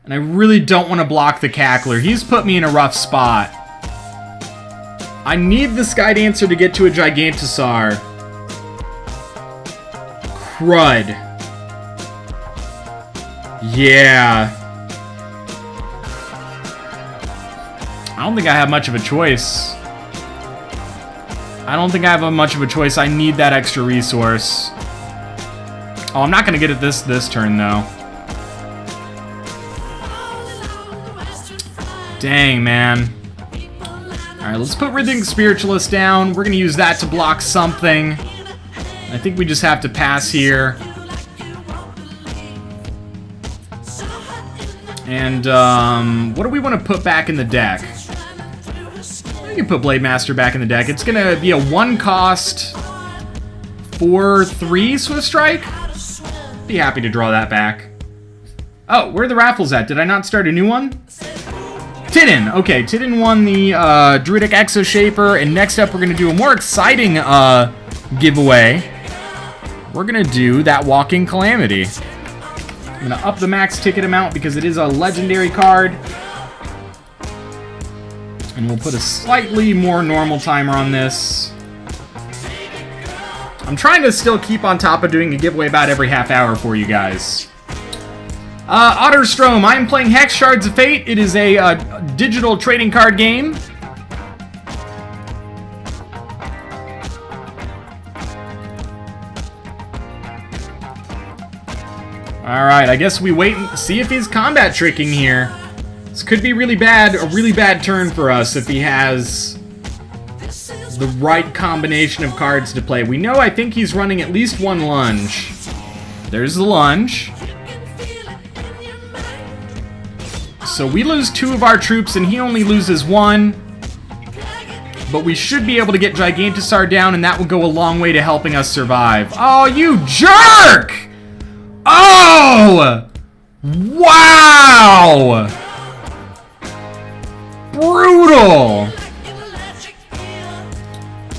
And I really don't want to block the Cackler. He's put me in a rough spot. I need the Sky Dancer to get to a Gigantosaur. Crud. Yeah. I don't think I have much of a choice. I don't think I have much of a choice. I need that extra resource. Oh, I'm not going to get it this turn, though. Dang, man. Alright, let's put Rhythmic Spiritualist down. We're going to use that to block something. I think we just have to pass here. And, what do we want to put back in the deck? We can put Blade Master back in the deck. It's going to be a 1-cost 4/3 Swift Strike. Be happy to draw that back. Oh, where are the raffles at? Did I not start a new one? Tidin! Okay, Tidin won the Druidic Exo Shaper, and next up we're going to do a more exciting giveaway. We're going to do that Walking Calamity. I'm going to up the max ticket amount because it is a legendary card. And we'll put a slightly more normal timer on this. I'm trying to still keep on top of doing a giveaway about every half hour for you guys. Otterstrom, I am playing Hex Shards of Fate. It is a digital trading card game. Alright, I guess we wait and see if he's combat tricking here. This could be really bad, a really bad turn for us if he has the right combination of cards to play. We know I think he's running at least 1 lunge. There's the lunge. So we lose 2 of our troops and he only loses 1. But we should be able to get Gigantosaur down and that will go a long way to helping us survive. Oh, you jerk! Oh! Wow! Brutal!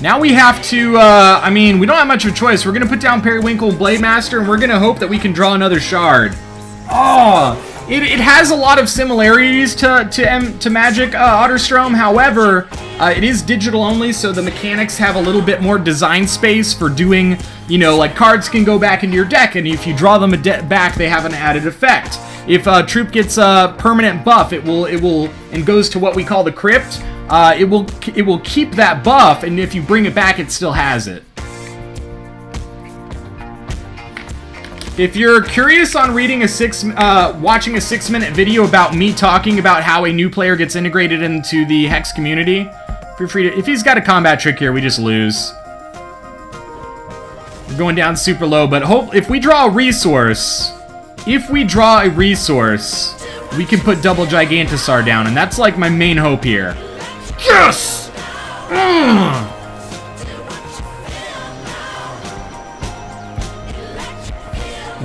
Now we have to, I mean, we don't have much of a choice. We're going to put down Periwinkle and Blade Master, and we're going to hope that we can draw another shard. Oh! It has a lot of similarities to Magic Otterstrom. However, it is digital only, so the mechanics have a little bit more design space for doing, you know, like cards can go back into your deck, and if you draw them back, they have an added effect. If a troop gets a permanent buff, it will and goes to what we call the crypt. It will keep that buff, and if you bring it back, it still has it. If you're curious on reading watching a 6-minute video about me talking about how a new player gets integrated into the Hex community, feel free to. If he's got a combat trick here, we just lose. We're going down super low, but if we draw a resource, we can put double Gigantosaur down, and that's like my main hope here. Yes!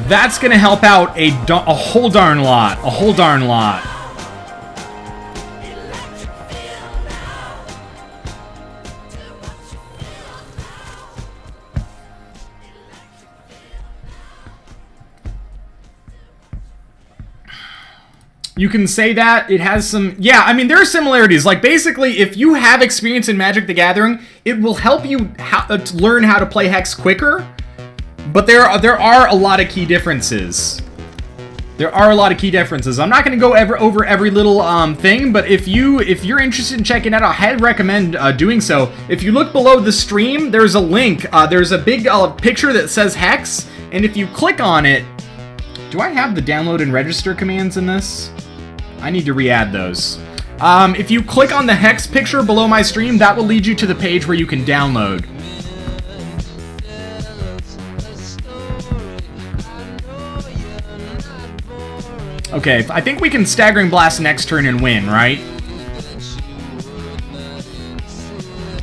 That's gonna help out a whole darn lot. A whole darn lot. You can say that. It has some... Yeah, I mean, there are similarities. Like, basically, if you have experience in Magic the Gathering, it will help you learn how to play Hex quicker. But there are a lot of key differences. There are a lot of key differences. I'm not going to go over every little thing, but if you're interested in checking it out, I highly recommend doing so. If you look below the stream, there's a link. There's a big picture that says Hex, and if you click on it... Do I have the download and register commands in this? I need to re-add those. If you click on the Hex picture below my stream, that will lead you to the page where you can download. Okay, I think we can Staggering Blast next turn and win, right?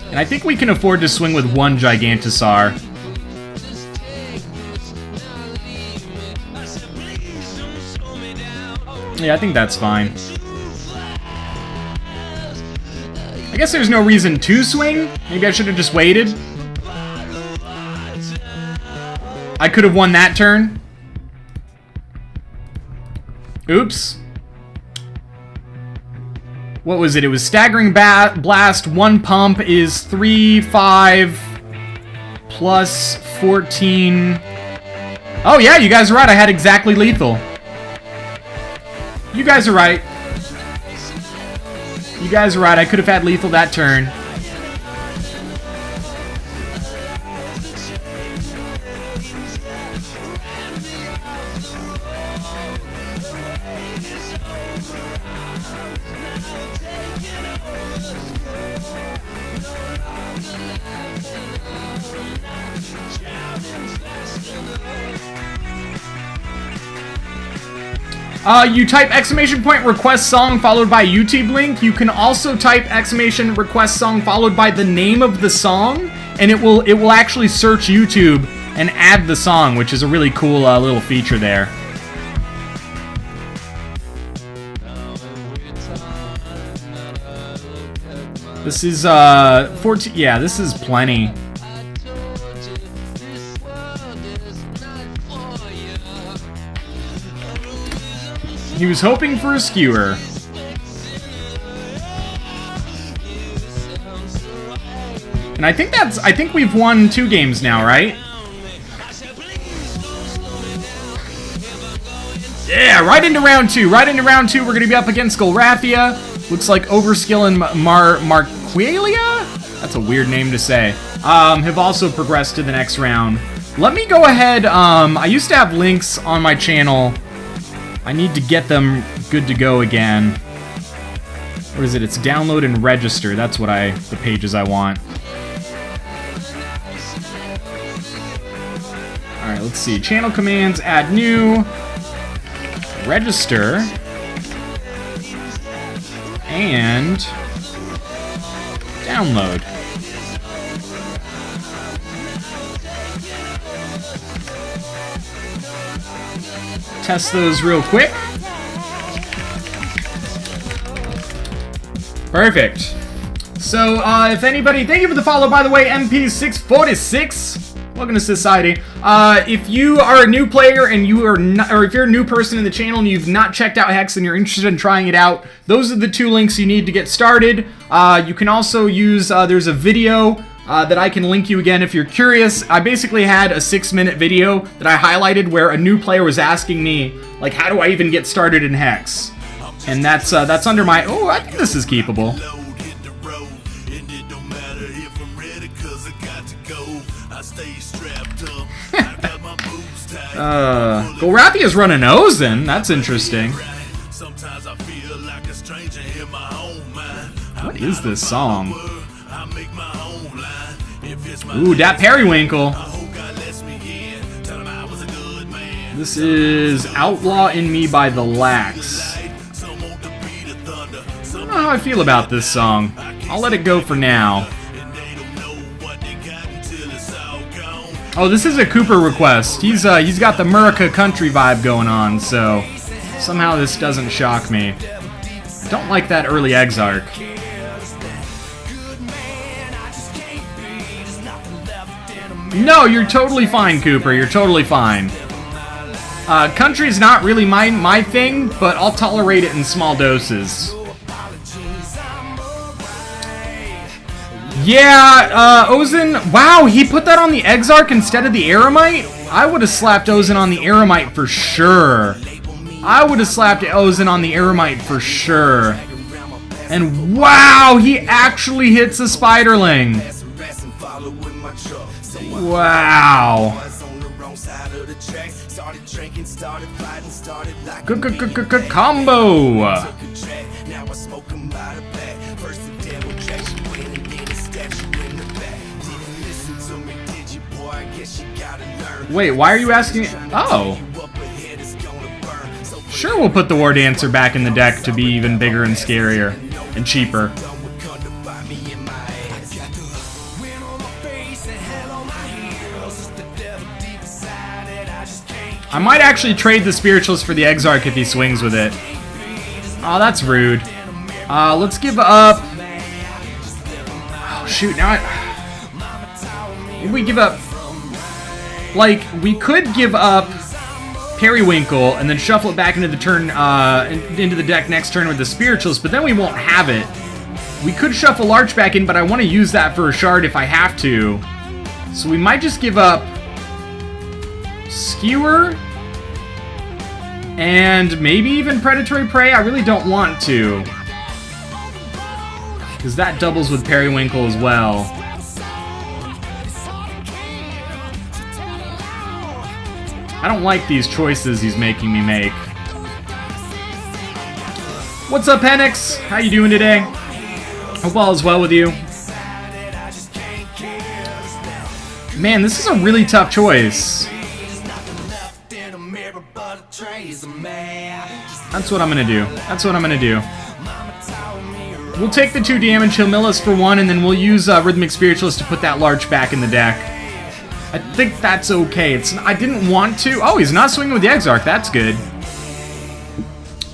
And I think we can afford to swing with one Gigantosaur. Yeah, I think that's fine. I guess there's no reason to swing. Maybe I should have just waited. I could have won that turn. Oops. What was it? It was Staggering Blast. One pump is 3, 5, plus 14. Oh yeah, you guys are right. I had exactly lethal. You guys are right. You guys are right. I could have had lethal that turn. You type exclamation point request song followed by YouTube link. You can also type exclamation request song followed by the name of the song, and it will actually search YouTube and add the song, which is a really cool little feature there. This is 14. Yeah, this is plenty. He was hoping for a skewer. And I think we've won 2 games now, right? Yeah, right into round 2. Right into round 2, we're going to be up against Golrathia. Looks like Overskill and Marqualia? That's a weird name to say. Have also progressed to the next round. Let me go ahead. I used to have links on my channel. I need to get them good to go again. What is it? It's download and register. That's what the pages I want. Alright, let's see. Channel commands, add new, register, and download. Test those real quick. Perfect. So, if anybody, thank you for the follow, by the way, MP646. Welcome to society. If you are a new player and you are not, or if you're a new person in the channel and you've not checked out Hex and you're interested in trying it out, those are the 2 links you need to get started. You can also use, there's a video that I can link you again if you're curious. I basically had a 6-minute video that I highlighted where a new player was asking me, like, how do I even get started in Hex? And that's under my, oh, I think this is keepable. Golrathia's running Ozen. That's interesting. What is this song? Ooh, that Periwinkle. This is Outlaw in Me by The Lax. I don't know how I feel about this song. I'll let it go for now. Oh, this is a Cooper request. He's got the Murica country vibe going on, so somehow this doesn't shock me. I don't like that early Exarch. No, you're totally fine, Cooper. You're totally fine. Country's not really my thing, but I'll tolerate it in small doses. Yeah, Ozen. Wow, he put that on the Exarch instead of the Eremite? I would have slapped Ozen on the Eremite for sure. I would have slapped Ozen on the Eremite for sure. And wow, he actually hits a Spiderling. Wow. Good combo. Wait, why are you asking? Oh. Sure, we'll put the War Dancer back in the deck to be even bigger and scarier and cheaper. I might actually trade the Spiritualist for the Exarch if he swings with it. Oh, that's rude. Let's give up... Oh, shoot, now maybe we give up... Like, we could give up Periwinkle and then shuffle it back into the turn, into the deck next turn with the Spiritualist, but then we won't have it. We could shuffle Larch back in, but I want to use that for a shard if I have to. So we might just give up Skewer and maybe even Predatory Prey. I really don't want to, because that doubles with Periwinkle as well. I don't like these choices he's making me make. What's up, Henix? How you doing today? Hope all is well with you. Man, this is a really tough choice. That's what I'm gonna do. That's what I'm gonna do. We'll take the 2 damage, he'll mill us for 1, and then we'll use Rhythmic Spiritualist to put that Larch back in the deck. I think that's okay. I didn't want to. Oh, he's not swinging with the Exarch. That's good.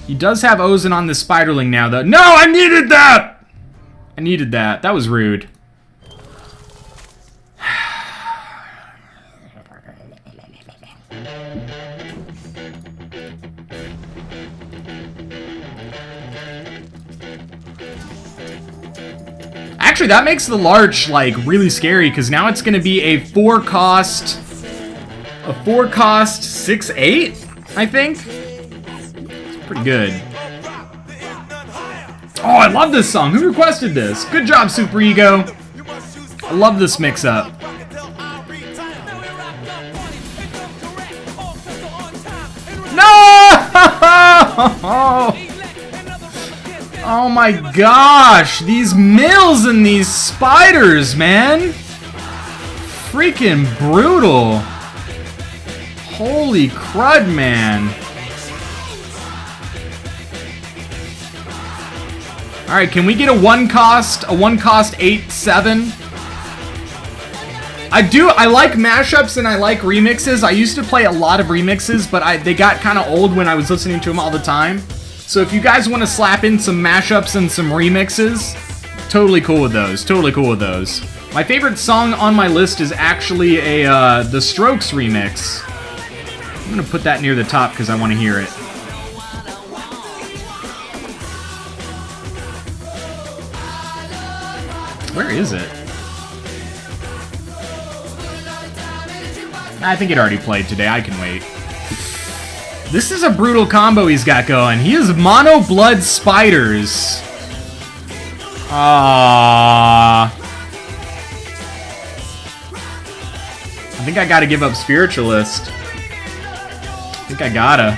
He does have Ozen on the Spiderling now, though. No, I needed that! I needed that. That was rude. Actually, that makes the Larch, like, really scary, because now it's going to be a 4-cost 6/8, I think? It's pretty good. Oh, I love this song. Who requested this? Good job, Super Ego. I love this mix-up. No! Oh my gosh, these mills and these spiders, man. Freaking brutal. Holy crud, man. Alright, can we get a 1-cost 8/7? I like mashups and I like remixes. I used to play a lot of remixes, but they got kind of old when I was listening to them all the time. So if you guys want to slap in some mashups and some remixes, totally cool with those. Totally cool with those. My favorite song on my list is actually the Strokes remix. I'm gonna put that near the top because I want to hear it. Where is it? I think it already played today. I can wait. This is a brutal combo he's got going. He is Mono Blood Spiders. I think I gotta give up Spiritualist. I think I gotta.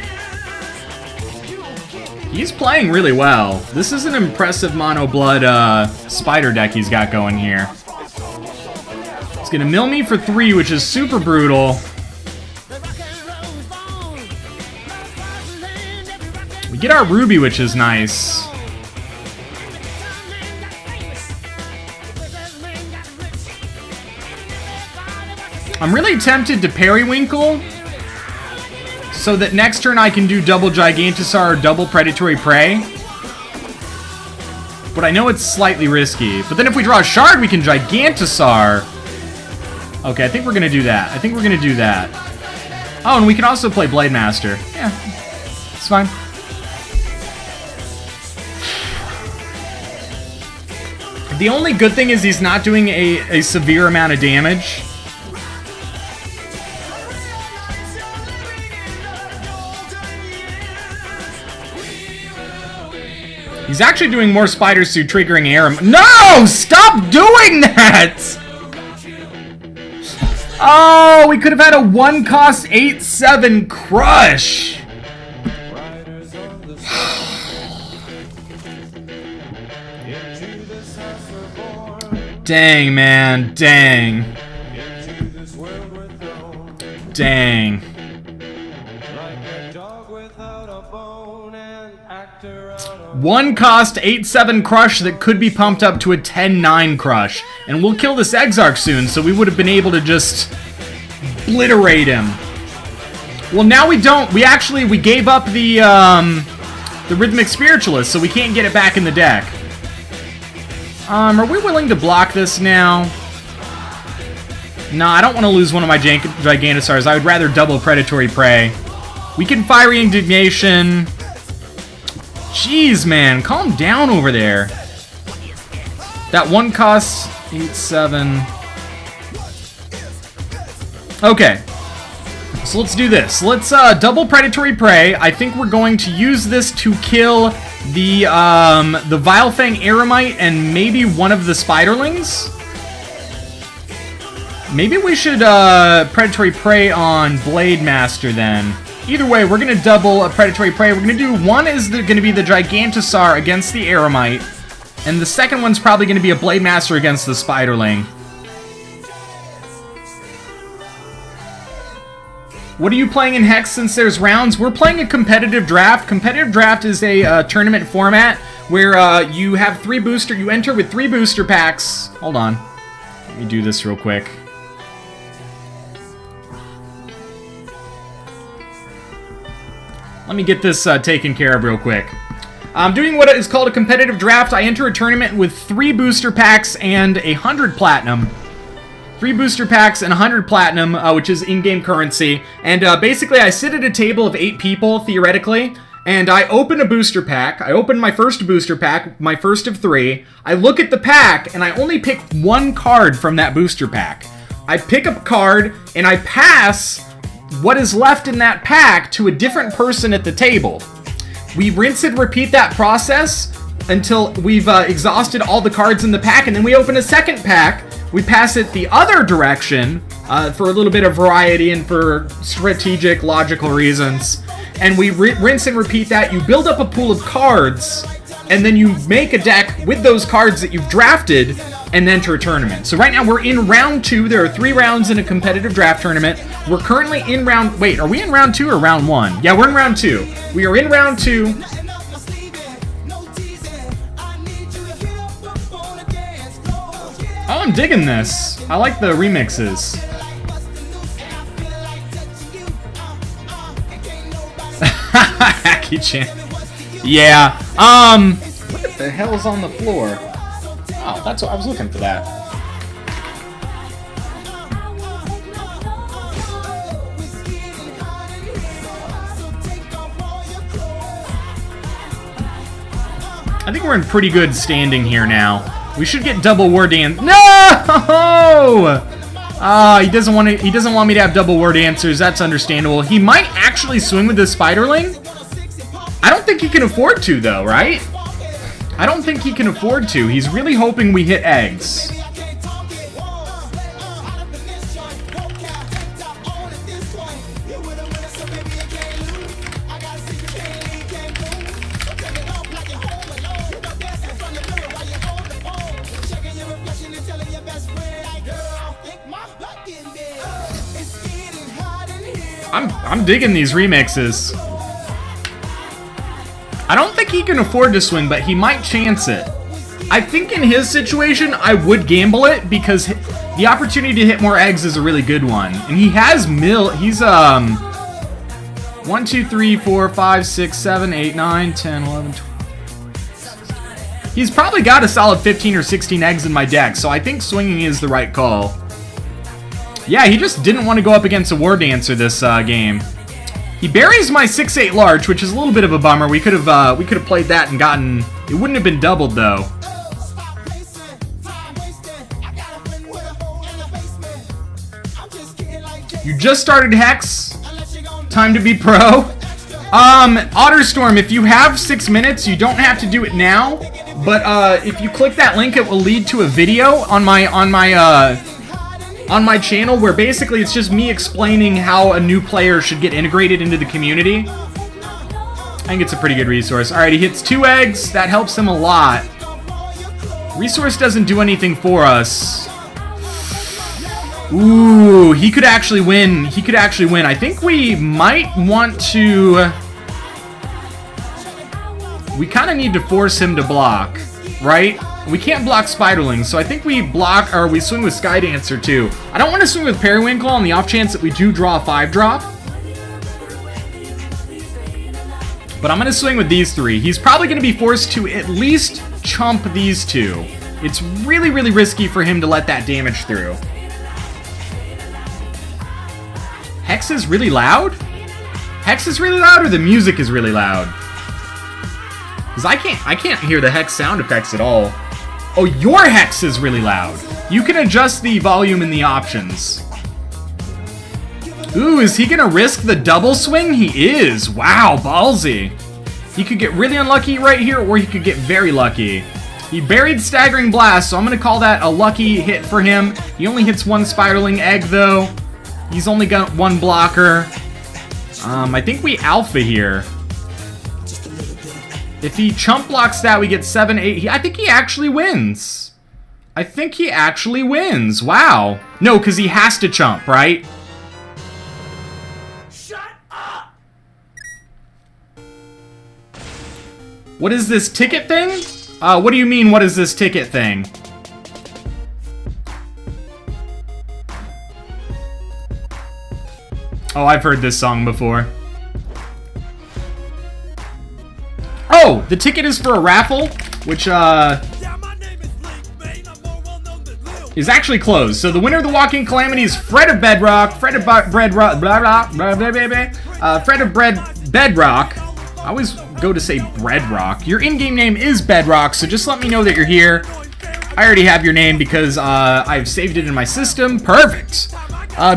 He's playing really well. This is an impressive Mono Blood Spider deck he's got going here. It's gonna mill me for 3, which is super brutal. We get our Ruby, which is nice. I'm really tempted to Periwinkle so that next turn I can do double Gigantosaur or double Predatory Prey. But I know it's slightly risky. But then if we draw a shard, we can Gigantosaur. Okay, I think we're going to do that. I think we're going to do that. Oh, and we can also play Blade Master. Yeah, it's fine. The only good thing is he's not doing a severe amount of damage. He's actually doing more Spider Suit, triggering air. No! Stop doing that! Oh, we could have had a 1-cost 8/7 crush. Dang, man. Dang. Dang. 1 cost 8-7 crush that could be pumped up to a 10-9 crush. And we'll kill this Exarch soon, so we would have been able to just obliterate him. Well, now we don't. We gave up the Rhythmic Spiritualist, so we can't get it back in the deck. Are we willing to block this now? No, I don't want to lose one of my Gigantosaurs. I would rather double Predatory Prey. We can Fiery Indignation. Jeez, man. Calm down over there. That 1 costs 8-7. Okay. So let's do this. Let's double Predatory Prey. I think we're going to use this to kill the Vilefang Eremite and maybe one of the Spiderlings. Maybe we should Predatory Prey on Blade Master then. Either way, we're going to double a Predatory Prey. We're going to do one is going to be the Gigantosaur against the Eremite, and the second one's probably going to be a Blade Master against the Spiderling. What are you playing in Hex since there's rounds? We're playing a competitive draft. Competitive draft is a tournament format where you have 3 booster. You enter with 3 booster packs. Hold on. Let me do this real quick. Let me get this taken care of real quick. I'm doing what is called a competitive draft. I enter a tournament with 3 booster packs and 100 platinum. 3 booster packs and 100 platinum, which is in-game currency. And basically, I sit at a table of 8 people, theoretically, and I open a booster pack. I open my first booster pack, my first of 3. I look at the pack, and I only pick 1 card from that booster pack. I pick up a card, and I pass what is left in that pack to a different person at the table. We rinse and repeat that process until we've exhausted all the cards in the pack, and then we open a second pack. We pass it the other direction for a little bit of variety and for strategic, logical reasons. And we rinse and repeat that. You build up a pool of cards, and then you make a deck with those cards that you've drafted and enter a tournament. So right now we're in round 2. There are 3 rounds in a competitive draft tournament. We're currently in round... Wait, are we in round 2 or round 1? Yeah, we're in round 2. We are in round 2. Oh, I'm digging this. I like the remixes. Hacky-chan. Yeah. What the hell is on the floor? Oh, that's what I was looking for that. I think we're in pretty good standing here now. We should get double War Dance. No! He doesn't want to. He doesn't want me to have double War Dancers. That's understandable. He might actually swing with the Spiderling. I don't think he can afford to, though, right? I don't think he can afford to. He's really hoping we hit eggs. I'm digging these remixes. I don't think he can afford to swing, but he might chance it. I think in his situation, I would gamble it because the opportunity to hit more eggs is a really good one. And he has he's 1, 2, 3, 4, 5, 6, 7, 8, 9, 10, 11, 12. He's probably got a solid 15 or 16 eggs in my deck, so I think swinging is the right call. Yeah, he just didn't want to go up against a War Dancer this game. He buries my 6/8 large, which is a little bit of a bummer. We could have played that and gotten. It wouldn't have been doubled though. You just started Hex. Time to be pro. Otterstorm, if you have 6 minutes, you don't have to do it now. But if you click that link, it will lead to a video on my channel where basically it's just me explaining how a new player should get integrated into the community. I think it's a pretty good resource. Alright, he hits 2 eggs. That helps him a lot. Resource doesn't do anything for us. Ooh, he could actually win. He could actually win. I think we might want to... we kind of need to force him to block, right? We can't block Spiderling, so I think we block, or we swing with Skydancer too. I don't want to swing with Periwinkle on the off chance that we do draw a 5-drop. But I'm going to swing with these 3. He's probably going to be forced to at least chump these 2. It's really, really risky for him to let that damage through. Hex is really loud? Hex is really loud, or the music is really loud? Because I can't hear the Hex sound effects at all. Oh, your Hex is really loud. You can adjust the volume in the options. Ooh, is he gonna risk the double swing? He is. Wow, ballsy. He could get really unlucky right here, or he could get very lucky. He buried Staggering Blast, so I'm gonna call that a lucky hit for him. He only hits 1 Spiderling Egg, though. He's only got 1 blocker. I think we alpha here. If he chump blocks that, we get 7, 8. I think he actually wins. I think he actually wins. Wow. No, because he has to chump, right? Shut up! What is this ticket thing? What do you mean, what is this ticket thing? Oh, I've heard this song before. Oh, the ticket is for a raffle, which, is actually closed. So the winner of the Walking Calamity is Fred of Bedrock. Fred of Bedrock. I always go to say Breadrock. Your in-game name is Bedrock, so just let me know that you're here. I already have your name because I've saved it in my system. Perfect.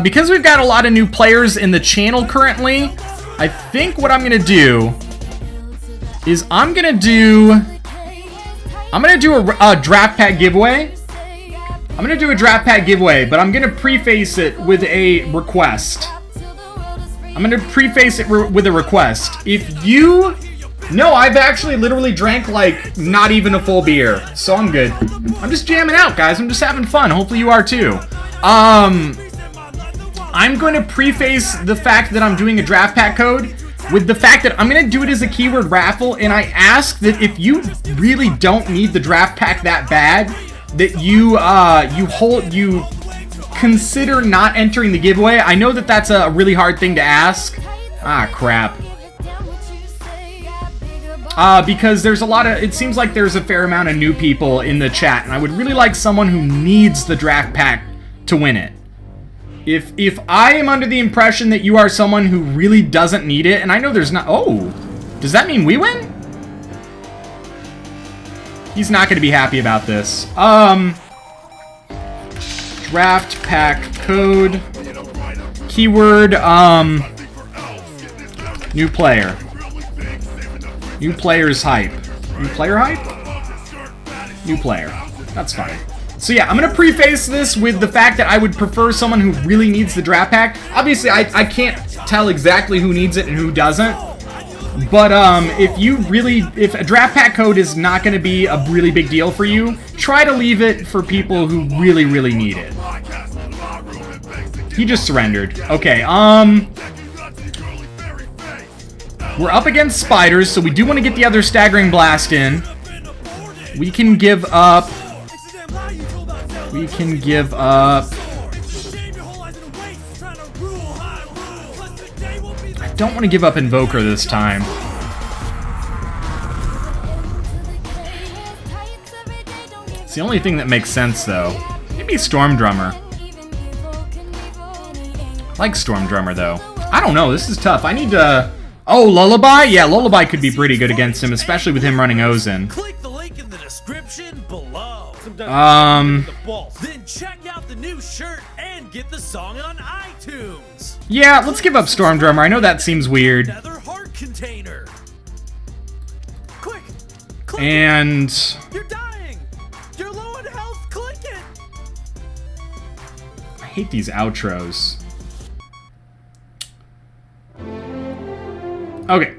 Because we've got a lot of new players in the channel currently, I think what I'm gonna do is I'm gonna do a draft pack giveaway. I'm gonna do a draft pack giveaway, but I'm gonna preface it with a request. I'm gonna preface it with a request. If you... No, I've actually literally drank, like, not even a full beer, so I'm good. I'm just jamming out, guys. I'm just having fun. Hopefully you are, too. I'm going to preface the fact that I'm doing a draft pack code with the fact that I'm going to do it as a keyword raffle, and I ask that if you really don't need the draft pack that bad, that you consider not entering the giveaway. I know that that's a really hard thing to ask. Ah, crap. Because there's a lot of, it seems like there's a fair amount of new people in the chat, and I would really like someone who needs the draft pack to win it. If I am under the impression that you are someone who really doesn't need it, and I know there's not... Oh, does that mean we win? He's not going to be happy about this. Draft pack code. Keyword, new player. New player's hype. New player hype? New player. That's fine. So yeah, I'm going to preface this with the fact that I would prefer someone who really needs the draft pack. Obviously, I can't tell exactly who needs it and who doesn't. But if a draft pack code is not going to be a really big deal for you, try to leave it for people who really, really need it. He just surrendered. Okay, we're up against spiders, so we do want to get the other Staggering Blast in. We can give up... I don't want to give up Invoker this time. It's the only thing that makes sense, though. Maybe Storm Drummer. I like Storm Drummer, though. I don't know. This is tough. I need to... Oh, Lullaby? Yeah, Lullaby could be pretty good against him, especially with him running Ozen. Click the link in the description below. Then check out the new shirt and get the song on iTunes. Yeah, let's give up Storm Drummer. I know that seems weird. Another heart container. Quick, click and it. You're dying. You're low on health. Click it. I hate these outros. Okay.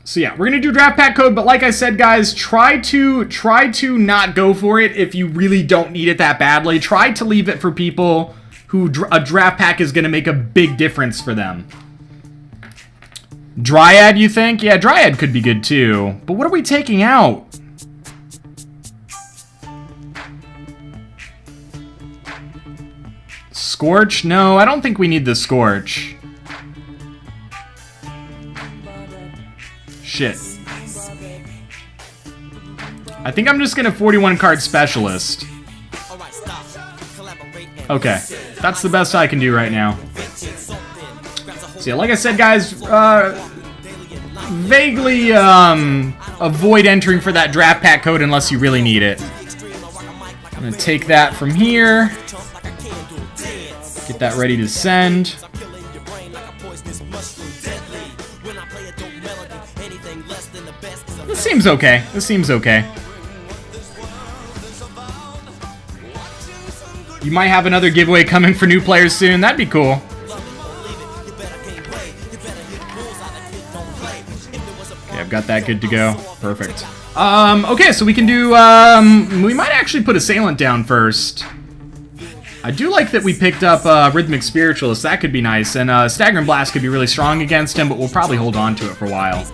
So yeah, we're gonna do draft pack code, but like I said, guys, try to not go for it if you really don't need it that badly. Try to leave it for people who a draft pack is gonna make a big difference for them. Dryad, you think? Yeah, Dryad could be good too. But what are we taking out? Scorch? No, I don't think we need the Scorch. Shit. I think I'm just gonna 41 card Specialist. Okay, that's the best I can do right now. So yeah, like I said, guys, vaguely avoid entering for that draft pack code unless you really need it. I'm gonna take that from here. Get that ready to send. This seems okay. This seems okay. You might have another giveaway coming for new players soon. That'd be cool. Okay, I've got that good to go. Perfect. Okay, so we can do, we might actually put Assailant down first. I do like that we picked up Rhythmic Spiritualist. That could be nice. And Staggering Blast could be really strong against him, but we'll probably hold on to it for a while.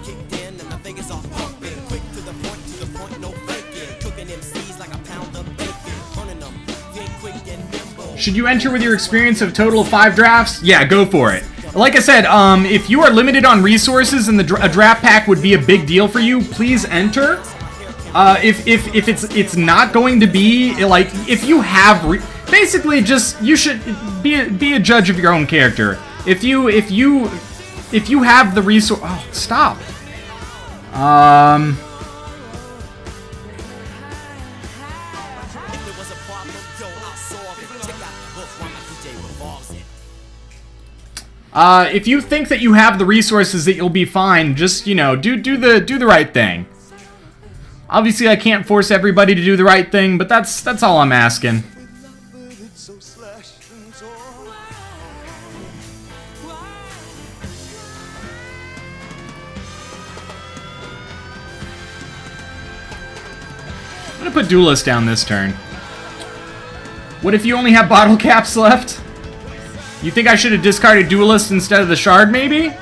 Should you enter with your experience of total of 5 drafts? Yeah, go for it. Like I said, if you are limited on resources and a draft pack would be a big deal for you, please enter. If it's not going to be, like, if you have, basically just, you should be a judge of your own character. If you have the resource, oh, stop. If you think that you have the resources that you'll be fine, just, you know, do the right thing. Obviously, I can't force everybody to do the right thing, but that's all I'm asking. I'm gonna put Duelist down this turn. What if you only have bottle caps left? You think I should have discarded Duelist instead of the Shard, maybe?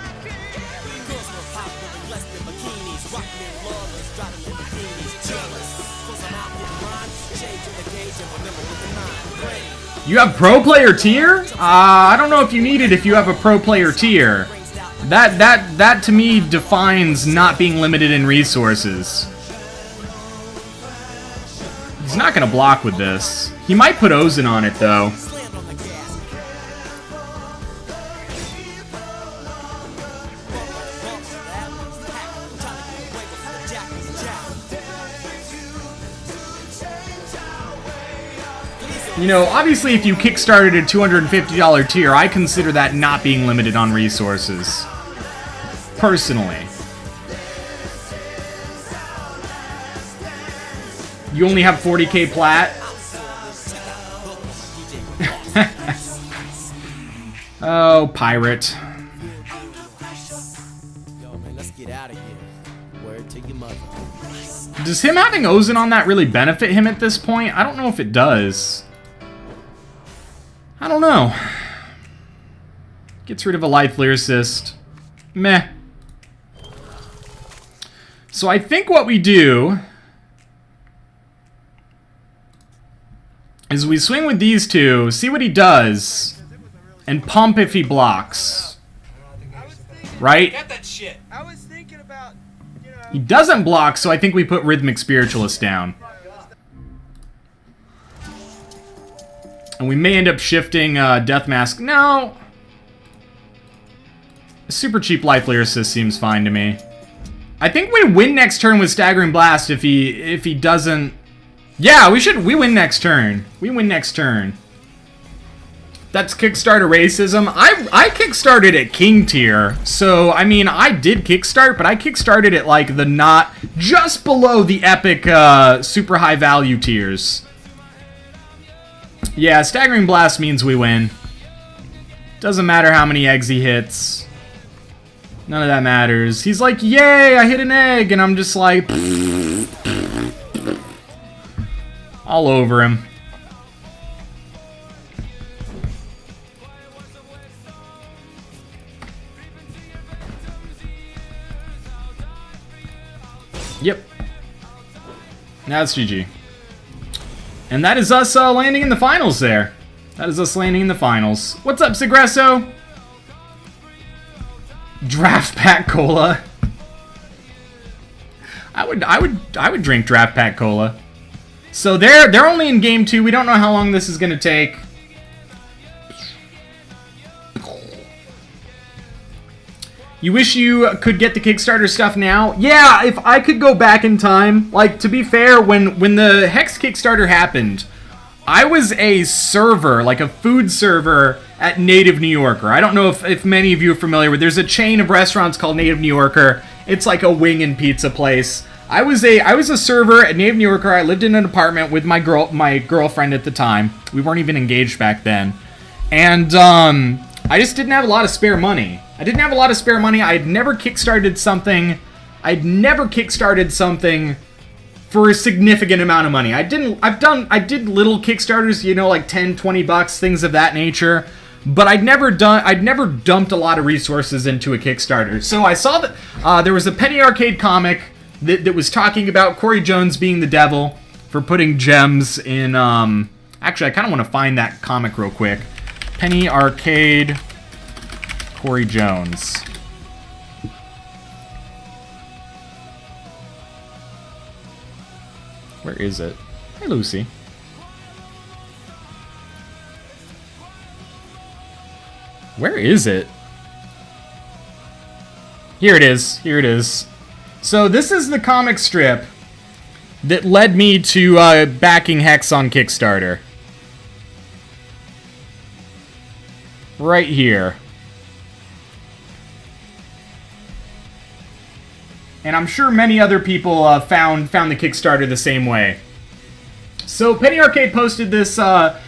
You have Pro Player tier? I don't know if you need it if you have a Pro Player tier. That to me defines not being limited in resources. He's not gonna block with this. He might put Ozin on it though. You know, obviously if you kickstarted a $250 tier, I consider that not being limited on resources. Personally. You only have 40k plat? Oh, pirate. Does him having Ozin on that really benefit him at this point? I don't know if it does. I don't know. Gets rid of a Life Lyricist. Meh. So I think what we do is we swing with these two, see what he does, and pump if he blocks. Right? He doesn't block, so I think we put Rhythmic Spiritualist down. And we may end up shifting Death Mask. No! Super cheap Life Lyricist seems fine to me. I think we win next turn with Staggering Blast if he doesn't... Yeah, we win next turn. We win next turn. That's Kickstarter racism. I kickstarted at King tier. So, I mean, I did kickstart, but I kickstarted at, like, the not... just below the epic super high value tiers. Yeah, Staggering Blast means we win. Doesn't matter how many eggs he hits. None of that matters. He's like, yay, I hit an egg, and I'm just like... all over him. That's GG. And that is us landing in the finals there. That is us landing in the finals. What's up, Segresso? Draft Pack Cola. I would drink Draft Pack Cola. So they're only in game 2. We don't know how long this is gonna take. You wish you could get the Kickstarter stuff now? Yeah, if I could go back in time. Like, to be fair, when the Hex Kickstarter happened, I was a server, like a food server at Native New Yorker. I don't know if many of you are familiar with. There's a chain of restaurants called Native New Yorker. It's like a wing and pizza place. I was a server at Native New Yorker. I lived in an apartment with my girlfriend at the time. We weren't even engaged back then. And I just didn't have a lot of spare money. I had never kickstarted something. For a significant amount of money. I did little Kickstarters, you know, like 10, 20 bucks, things of that nature. But I'd never dumped a lot of resources into a Kickstarter. So I saw that there was a Penny Arcade comic that was talking about Corey Jones being the devil for putting gems in, actually, I kind of want to find that comic real quick. Penny Arcade, Corey Jones. Where is it? Hey, Lucy. Where is it? Here it is. Here it is. So this is the comic strip that led me to backing Hex on Kickstarter. Right here. And I'm sure many other people found the Kickstarter the same way. So Penny Arcade posted this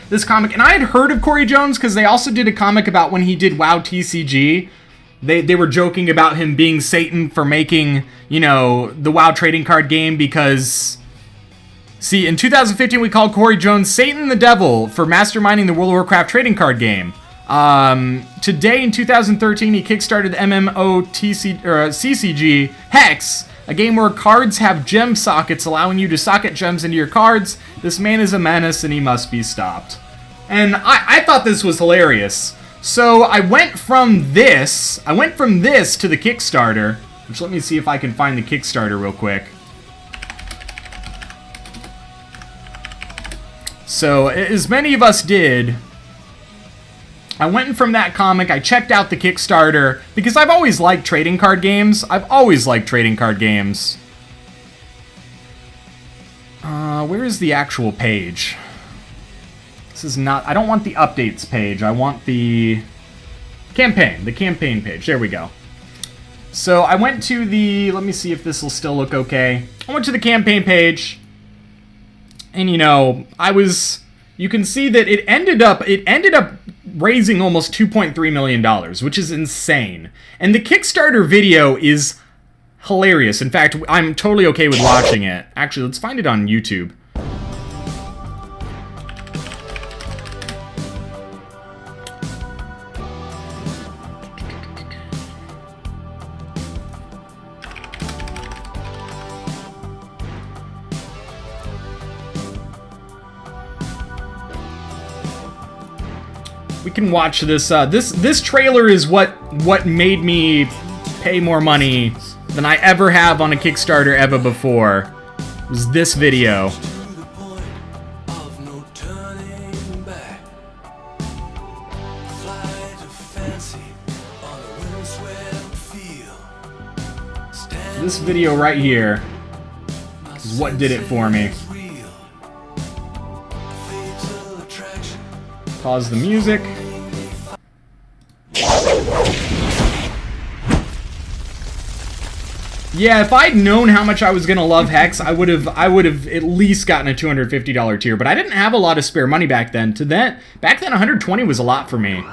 this comic, and I had heard of Corey Jones because they also did a comic about when he did WoW TCG. They were joking about him being Satan for making, you know, the WoW trading card game because, see, in 2015 we called Corey Jones Satan the Devil for masterminding the World of Warcraft trading card game. Today in 2013 he kickstarted the CCG Hex, a game where cards have gem sockets allowing you to socket gems into your cards. This man is a menace and he must be stopped. And I thought this was hilarious. So I went from this to the Kickstarter, which, let me see if I can find the Kickstarter real quick. So as many of us did, I went from that comic, I checked out the Kickstarter, because I've always liked trading card games. Where is the actual page? This is not, I don't want the updates page, I want the campaign page. There we go. So I went to the, let me see if this will still look okay. I went to the campaign page, and you know, you can see that it ended up raising almost $2.3 million, which is insane. And the Kickstarter video is hilarious. In fact, I'm totally okay with watching it. Actually, let's find it on YouTube. We can watch this. This trailer is what made me pay more money than I ever have on a Kickstarter ever before. It was this video. This video right here is what did it for me. Pause the music. Yeah, if I'd known how much I was gonna love Hex, I would have at least gotten a $250 tier. But I didn't have a lot of spare money back then. Back then, 120 was a lot for me.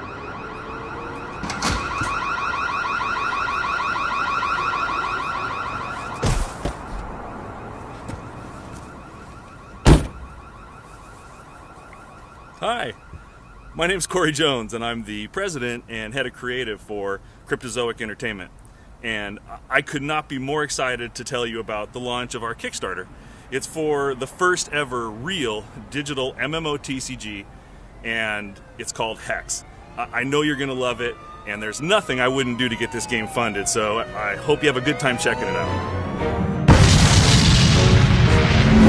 Hi, my name's Corey Jones, and I'm the president and head of creative for Cryptozoic Entertainment. And I could not be more excited to tell you about the launch of our Kickstarter. It's for the first ever real digital MMOTCG, and it's called Hex. I know you're going to love it, and there's nothing I wouldn't do to get this game funded, so I hope you have a good time checking it out.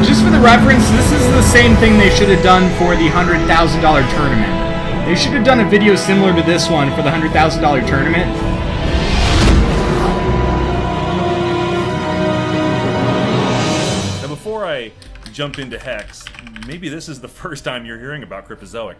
Just for the reference, this is the same thing they should have done for the $100,000 tournament. They should have done a video similar to this one for the $100,000 tournament. Now, before I jump into Hex, maybe this is the first time you're hearing about Cryptozoic.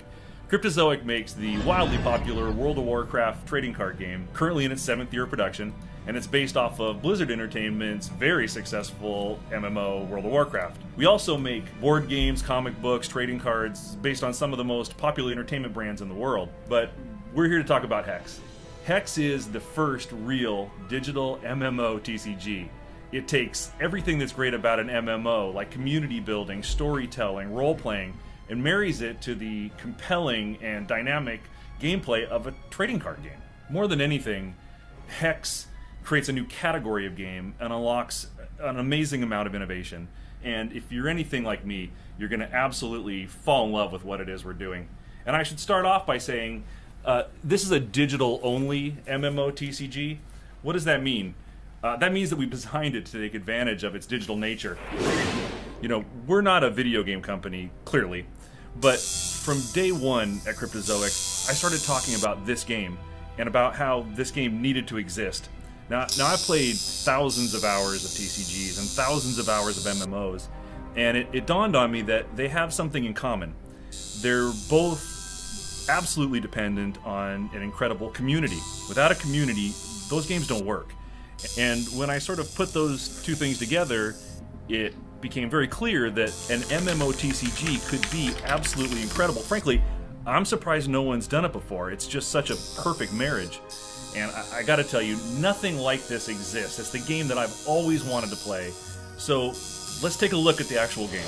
Cryptozoic makes the wildly popular World of Warcraft trading card game, currently in its 7th year of production, and it's based off of Blizzard Entertainment's very successful MMO, World of Warcraft. We also make board games, comic books, trading cards, based on some of the most popular entertainment brands in the world. But we're here to talk about Hex. Hex is the first real digital MMO TCG. It takes everything that's great about an MMO, like community building, storytelling, role-playing, and marries it to the compelling and dynamic gameplay of a trading card game. More than anything, Hex creates a new category of game and unlocks an amazing amount of innovation. And if you're anything like me, you're going to absolutely fall in love with what it is we're doing. And I should start off by saying, this is a digital-only MMOTCG. What does that mean? That means that we designed it to take advantage of its digital nature. You know, we're not a video game company, clearly, but from day one at Cryptozoic, I started talking about this game and about how this game needed to exist. Now I've played thousands of hours of TCGs and thousands of hours of MMOs, and it dawned on me that they have something in common. They're both absolutely dependent on an incredible community. Without a community, those games don't work. And when I sort of put those two things together, it became very clear that an MMOTCG could be absolutely incredible. Frankly, I'm surprised no one's done it before. It's just such a perfect marriage. And I gotta tell you, nothing like this exists. It's the game that I've always wanted to play. So let's take a look at the actual game.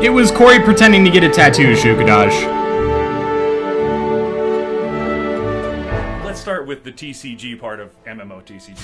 It was Corey pretending to get a tattoo, Shukadaj. Let's start with the TCG part of MMOTCG.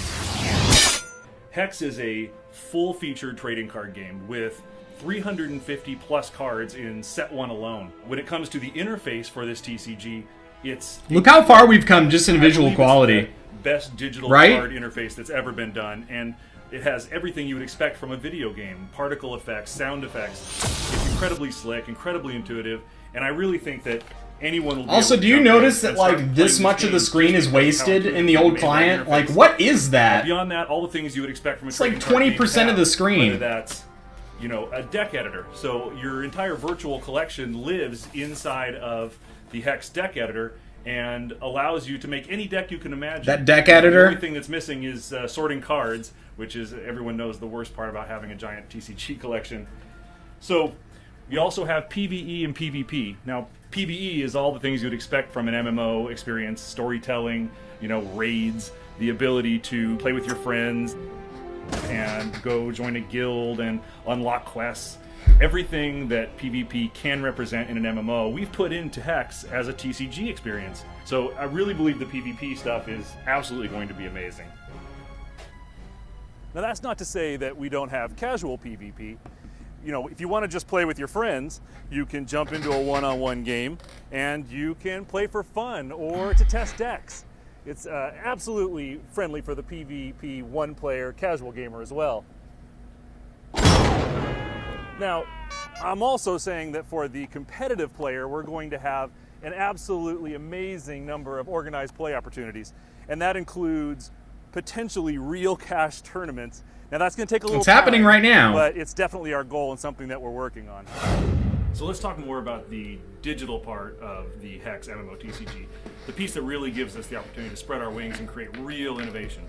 Hex is a full-featured trading card game with 350 plus cards in set 1 alone. When it comes to the interface for this TCG, it's... Look how far we've come just in visual quality. It's the best digital right? card interface that's ever been done, and it has everything you would expect from a video game. Particle effects, sound effects. It's incredibly slick, incredibly intuitive, and I really think that anyone will be also, able to do you jump in notice that and start like this playing much of the game screen is just because of how wasted intuitive in the old they made that client? interface. Like, what is that? Beyond that, all the things you would expect from a It's like trading card 20% game of the screen. Whether that's, you know, a deck editor. So your entire virtual collection lives inside of the Hex deck editor and allows you to make any deck you can imagine. That deck editor? The only thing that's missing is sorting cards, which is, everyone knows, the worst part about having a giant TCG collection. So we also have PvE and PvP. Now, PvE is all the things you would expect from an MMO experience: storytelling, you know, raids, the ability to play with your friends and go join a guild and unlock quests. Everything that PvP can represent in an MMO, we've put into Hex as a TCG experience. So I really believe the PvP stuff is absolutely going to be amazing. Now, that's not to say that we don't have casual PvP. You know, if you want to just play with your friends, you can jump into a one-on-one game and you can play for fun or to test decks. It's absolutely friendly for the PvP one-player casual gamer as well. Now, I'm also saying that for the competitive player, we're going to have an absolutely amazing number of organized play opportunities, and that includes potentially real cash tournaments. Now, that's going to take a little It's happening time, right now. but it's definitely our goal and something that we're working on. So let's talk more about the digital part of the Hex MMOTCG, the piece that really gives us the opportunity to spread our wings and create real innovation.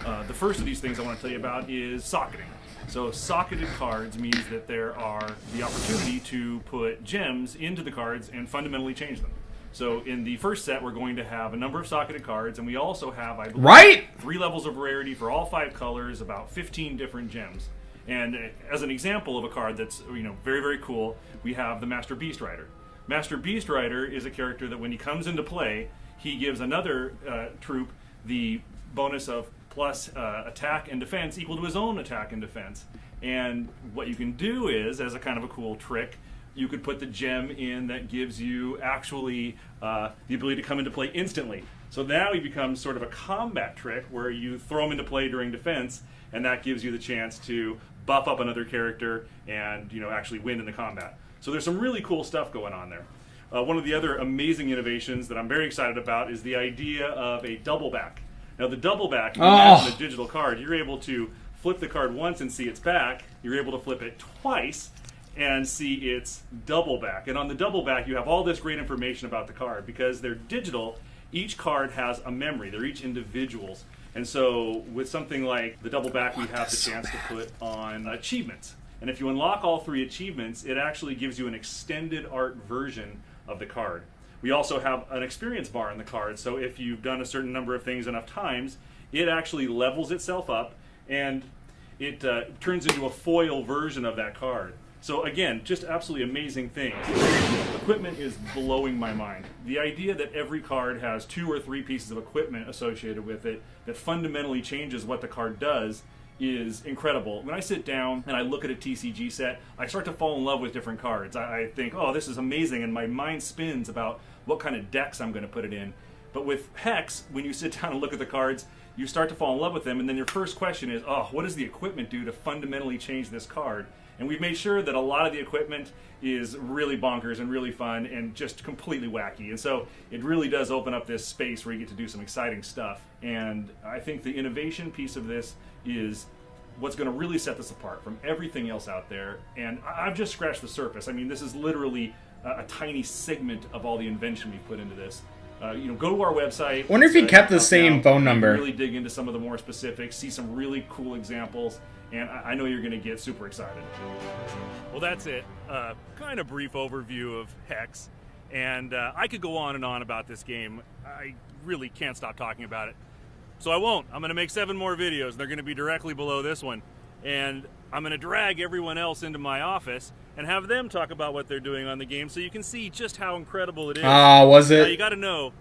The first of these things I want to tell you about is socketing. So socketed cards means that there are the opportunity to put gems into the cards and fundamentally change them. So in the first set, we're going to have a number of socketed cards, and we also have, I believe, Right? 3 levels of rarity for all 5 colors, about 15 different gems. And as an example of a card that's very, very cool, we have the Master Beast Rider. Master Beast Rider is a character that when he comes into play, he gives another troop the bonus of plus attack and defense equal to his own attack and defense. And what you can do is, as a kind of a cool trick, you could put the gem in that gives you actually the ability to come into play instantly. So now he becomes sort of a combat trick where you throw him into play during defense, and that gives you the chance to buff up another character and actually win in the combat. So there's some really cool stuff going on there. One of the other amazing innovations that I'm very excited about is the idea of a double back. Now the double back, if you imagine a digital card, you're able to flip the card once and see its back. You're able to flip it twice and see its double back. And on the double back, you have all this great information about the card. Because they're digital, each card has a memory. They're each individuals. And so with something like the double back, we have the chance to put on achievements. And if you unlock all 3 achievements, it actually gives you an extended art version of the card. We also have an experience bar in the card, so if you've done a certain number of things enough times, it actually levels itself up, and it turns into a foil version of that card. So again, just absolutely amazing things. Equipment is blowing my mind. The idea that every card has 2 or 3 pieces of equipment associated with it that fundamentally changes what the card does is incredible. When I sit down and I look at a TCG set, I start to fall in love with different cards. I think, oh, this is amazing, and my mind spins about what kind of decks I'm going to put it in. But with Hex, when you sit down and look at the cards, you start to fall in love with them, and then your first question is, oh, what does the equipment do to fundamentally change this card? And we've made sure that a lot of the equipment is really bonkers and really fun and just completely wacky. And so it really does open up this space where you get to do some exciting stuff. And I think the innovation piece of this is what's going to really set this apart from everything else out there. And I've just scratched the surface. I mean, this is literally a tiny segment of all the invention we've put into this. Go to our website. I wonder if he kept the same phone number. Really dig into some of the more specifics, see some really cool examples, and I know you're going to get super excited. Well, that's it. Kind of brief overview of Hex, and I could go on and on about this game. I really can't stop talking about it. So I won't. I'm going to make 7 more videos. They're going to be directly below this one. And I'm going to drag everyone else into my office and have them talk about what they're doing on the game so you can see just how incredible it is. Was it? Now, you got to know,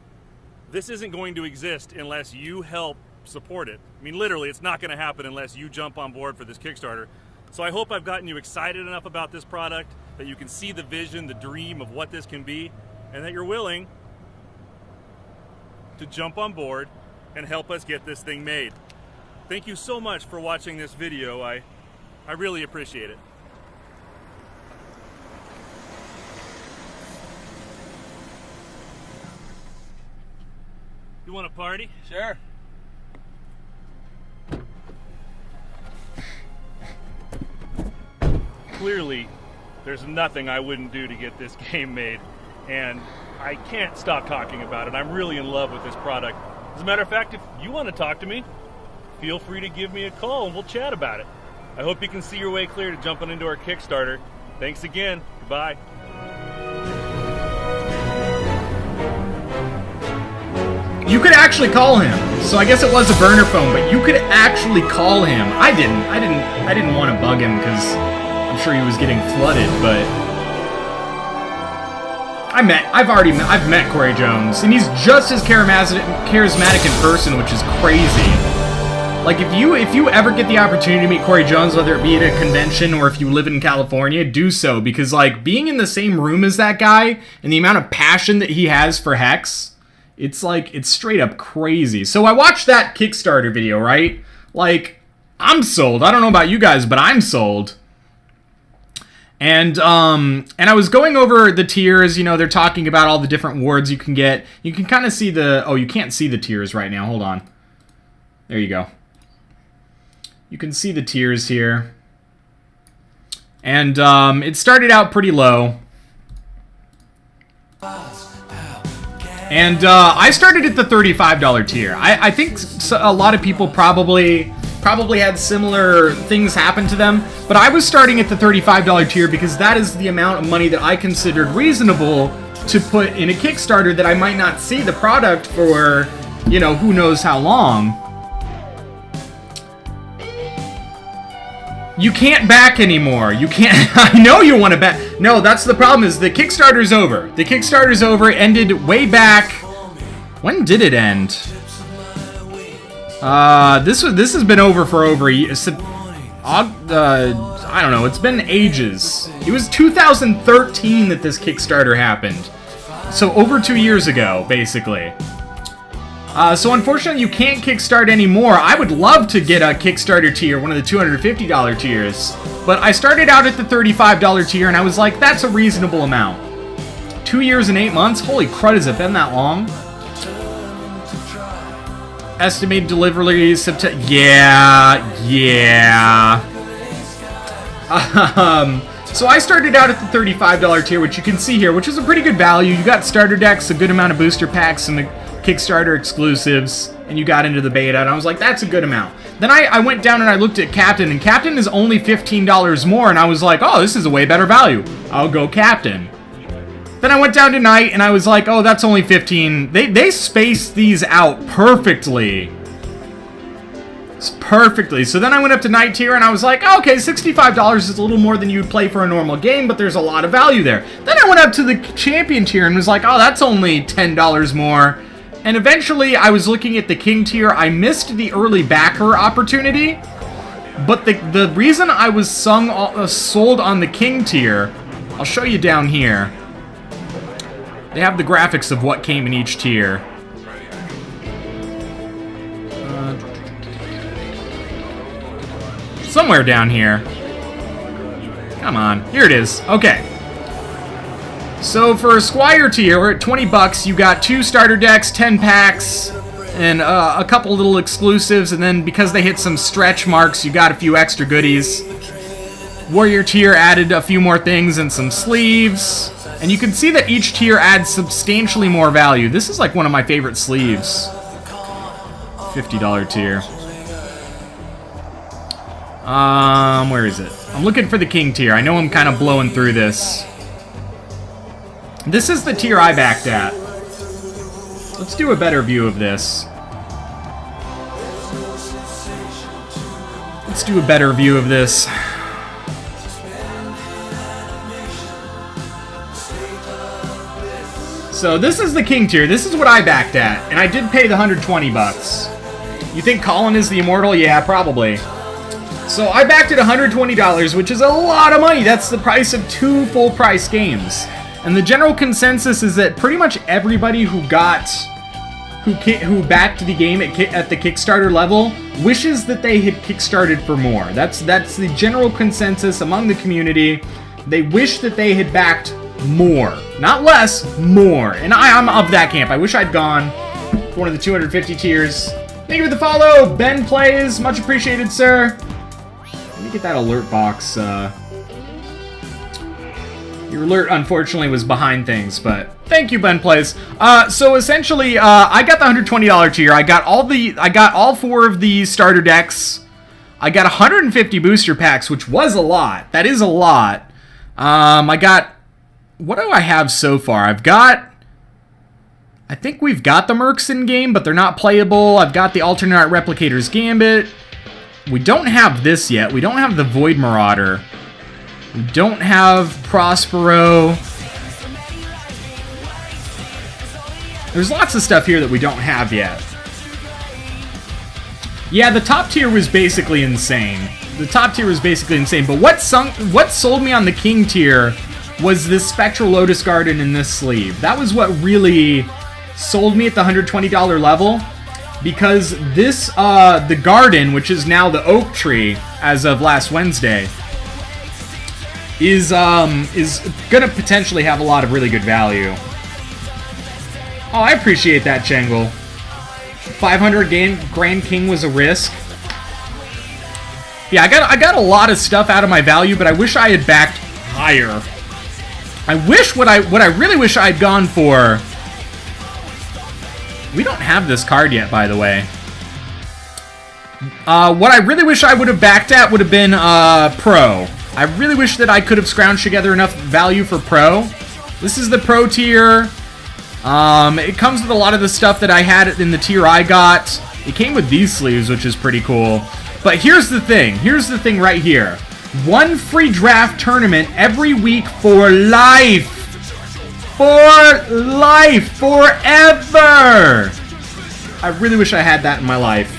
this isn't going to exist unless you help support it. I mean, literally, it's not going to happen unless you jump on board for this Kickstarter. So I hope I've gotten you excited enough about this product that you can see the vision, the dream of what this can be, and that you're willing to jump on board and help us get this thing made. Thank you so much for watching this video. I really appreciate it. You want to party? Sure. Clearly, there's nothing I wouldn't do to get this game made, and I can't stop talking about it. I'm really in love with this product. As a matter of fact, if you want to talk to me, feel free to give me a call and we'll chat about it. I hope you can see your way clear to jumping into our Kickstarter. Thanks again. Goodbye. You could actually call him. So I guess it was a burner phone, but you could actually call him. I didn't want to bug him because I'm sure he was getting flooded, but I've met Corey Jones, and he's just as charismatic in person, which is crazy. Like, if you ever get the opportunity to meet Corey Jones, whether it be at a convention or if you live in California, do so, because, like, being in the same room as that guy and the amount of passion that he has for Hex, it's straight up crazy. So I watched that Kickstarter video, right? Like, I'm sold. I don't know about you guys, but I'm sold. And I was going over the tiers. They're talking about all the different wards you can get. You can kind of see you can't see the tiers right now. Hold on. There you go. You can see the tiers here. And it started out pretty low. And I started at the $35 tier. I think a lot of people probably had similar things happen to them, but I was starting at the $35 tier because that is the amount of money that I considered reasonable to put in a Kickstarter that I might not see the product for, who knows how long. You can't back anymore. You can't. I know you want to back. No, that's the problem. Is the Kickstarter's over. The Kickstarter's over. It ended way back. When did it end? This has been over for over a year. I don't know. It's been ages. It was 2013 that this Kickstarter happened. So over 2 years ago, basically. So unfortunately, you can't Kickstart anymore. I would love to get a Kickstarter tier, one of the $250 tiers. But I started out at the $35 tier, and I was like, that's a reasonable amount. 2 years and 8 months? Holy crud, has it been that long? Estimated delivery September. Yeah. So I started out at the $35 tier, which you can see here, which is a pretty good value. You got starter decks, a good amount of booster packs, and the Kickstarter exclusives, and you got into the beta, and I was like, that's a good amount. Then I went down and I looked at Captain, and Captain is only $15 more, and I was like, oh, this is a way better value. I'll go Captain. Then I went down to Night, and I was like, oh, that's only $15. They spaced these out perfectly. Perfectly. So then I went up to Night tier, and I was like, oh, okay, $65 is a little more than you'd play for a normal game, but there's a lot of value there. Then I went up to the Champion tier and was like, oh, that's only $10 more. And eventually, I was looking at the King tier. I missed the early backer opportunity, but the reason I was sold on the King tier, I'll show you down here. They have the graphics of what came in each tier. Somewhere down here. Come on. Here it is. Okay. So for a Squire tier, we're at $20. You got 2 starter decks, 10 packs, and a couple little exclusives. And then because they hit some stretch marks, you got a few extra goodies. Warrior tier added a few more things and some sleeves. And you can see that each tier adds substantially more value. This is like one of my favorite sleeves. $50 tier. Where is it? I'm looking for the King tier. I know I'm kind of blowing through this. This is the tier I backed at. Let's do a better view of this. Let's do a better view of this. So this is the King tier. This is what I backed at, and I did pay the $120. You think Colin is the immortal? Yeah, probably. So I backed it $120, which is a lot of money. That's the price of 2 full-price games. And the general consensus is that pretty much everybody who backed the game at the Kickstarter level wishes that they had Kickstarted for more. That's the general consensus among the community. They wish that they had backed more. Not less, more. And I'm of that camp. I wish I'd gone for one of the 250 tiers. Thank you for the follow. Ben Plays. Much appreciated, sir. Let me get that alert box. Your alert, unfortunately, was behind things, but thank you, Ben Plays. So essentially, I got the $120 tier. I got all 4 of the starter decks. I got 150 booster packs, which was a lot. That is a lot. I got... What do I have so far? I think we've got the Mercs in game, but they're not playable. I've got the Alternate Art Replicator's Gambit. We don't have this yet. We don't have the Void Marauder. We don't have Prospero. There's lots of stuff here that we don't have yet. Yeah, the top tier was basically insane. But what sold me on the King tier was this Spectral Lotus Garden in this sleeve. That was what really sold me at the $120 level, because this, the garden, which is now the oak tree as of last Wednesday, is gonna potentially have a lot of really good value. Oh, I appreciate that, Chengle. 500 Grand King was a risk. Yeah, I got a lot of stuff out of my value, but I wish I had backed higher. I wish what I really wish I'd gone for. We don't have this card yet, by the way. What I really wish I would have backed at would have been Pro. I really wish that I could have scrounged together enough value for Pro. This is the Pro tier. It comes with a lot of the stuff that I had in the tier I got. It came with these sleeves, which is pretty cool. But here's the thing. Here's the thing right here. 1 free draft tournament every week for life. For life. Forever. I really wish I had that in my life.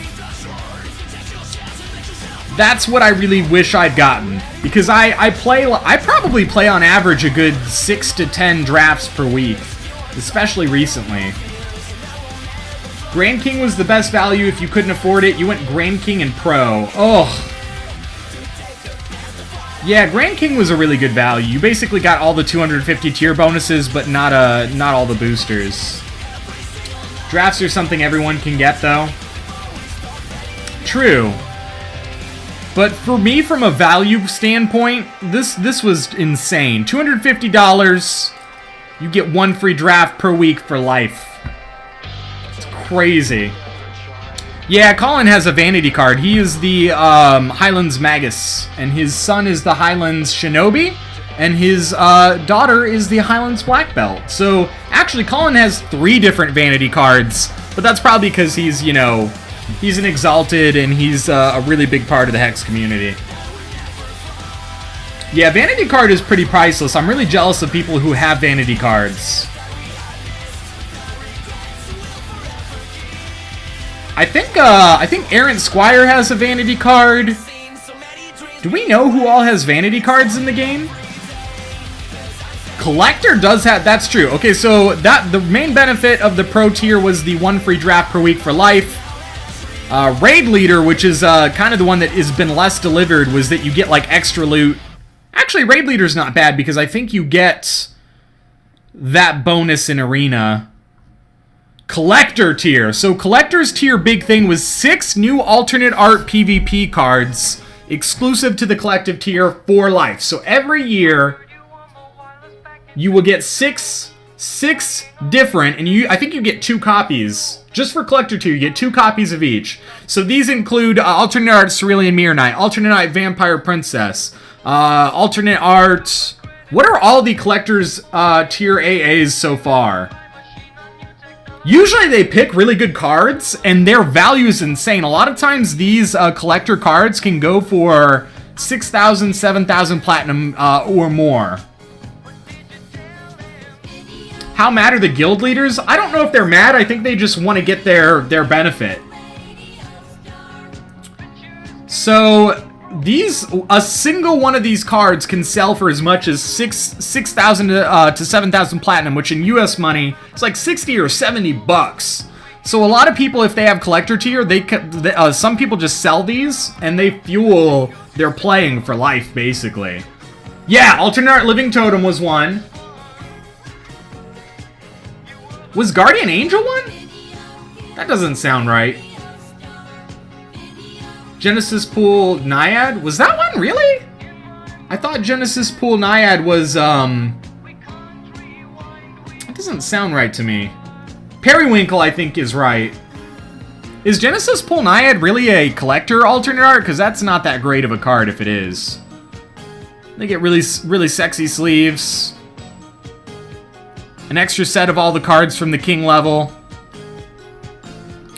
That's what I really wish I'd gotten. Because I probably play on average a good 6 to 10 drafts per week. Especially recently. Grand King was the best value if you couldn't afford it. You went Grand King and Pro. Oh. Yeah, Grand King was a really good value. You basically got all the 250 tier bonuses, but not all the boosters. Drafts are something everyone can get, though. True. But for me, from a value standpoint, this was insane. $250, you get 1 free draft per week for life. It's crazy. Yeah, Colin has a vanity card. He is the Highlands Magus, and his son is the Highlands Shinobi, and his daughter is the Highlands Black Belt. So, actually, Colin has 3 different vanity cards, but that's probably because he's, you know, he's an Exalted, and he's a really big part of the Hex community. Yeah, vanity card is pretty priceless. I'm really jealous of people who have vanity cards. I think Errant Squire has a vanity card. Do we know who all has vanity cards in the game? Collector does have, that's true. Okay, so the main benefit of the Pro tier was the 1 free draft per week for life. Raid Leader, which is kind of the one that has been less delivered, was that you get like extra loot. Actually, Raid Leader's not bad because I think you get that bonus in Arena. Collector tier. So Collector's tier big thing was 6 new alternate art PvP cards exclusive to the collective tier for life. So every year you will get six different, and I think you get 2 copies. Just for Collector tier, you get 2 copies of each. So these include alternate art Cerulean Mirror Knight, alternate art Vampire Princess, alternate art. What are all the Collector's tier AAs so far? Usually they pick really good cards, and their value is insane. A lot of times these collector cards can go for 6,000, 7,000 platinum or more. How mad are the guild leaders? I don't know if they're mad. I think they just want to get their benefit. So a single one of these cards can sell for as much as 6,000 to 7,000 platinum, which in US money is like 60 or 70 bucks. So a lot of people, if they have collector tier, some people just sell these and they fuel their playing for life, basically. Yeah, alternate art Living Totem was one. Was Guardian Angel one? That doesn't sound right. Genesis Pool Naiad? Was that one? Really? I thought Genesis Pool Naiad was, that doesn't sound right to me. Periwinkle, I think, is right. Is Genesis Pool Naiad really a collector alternate art? Because that's not that great of a card if it is. They get really sexy sleeves. An extra set of all the cards from the King level.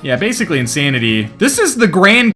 Yeah, basically insanity. This is the grand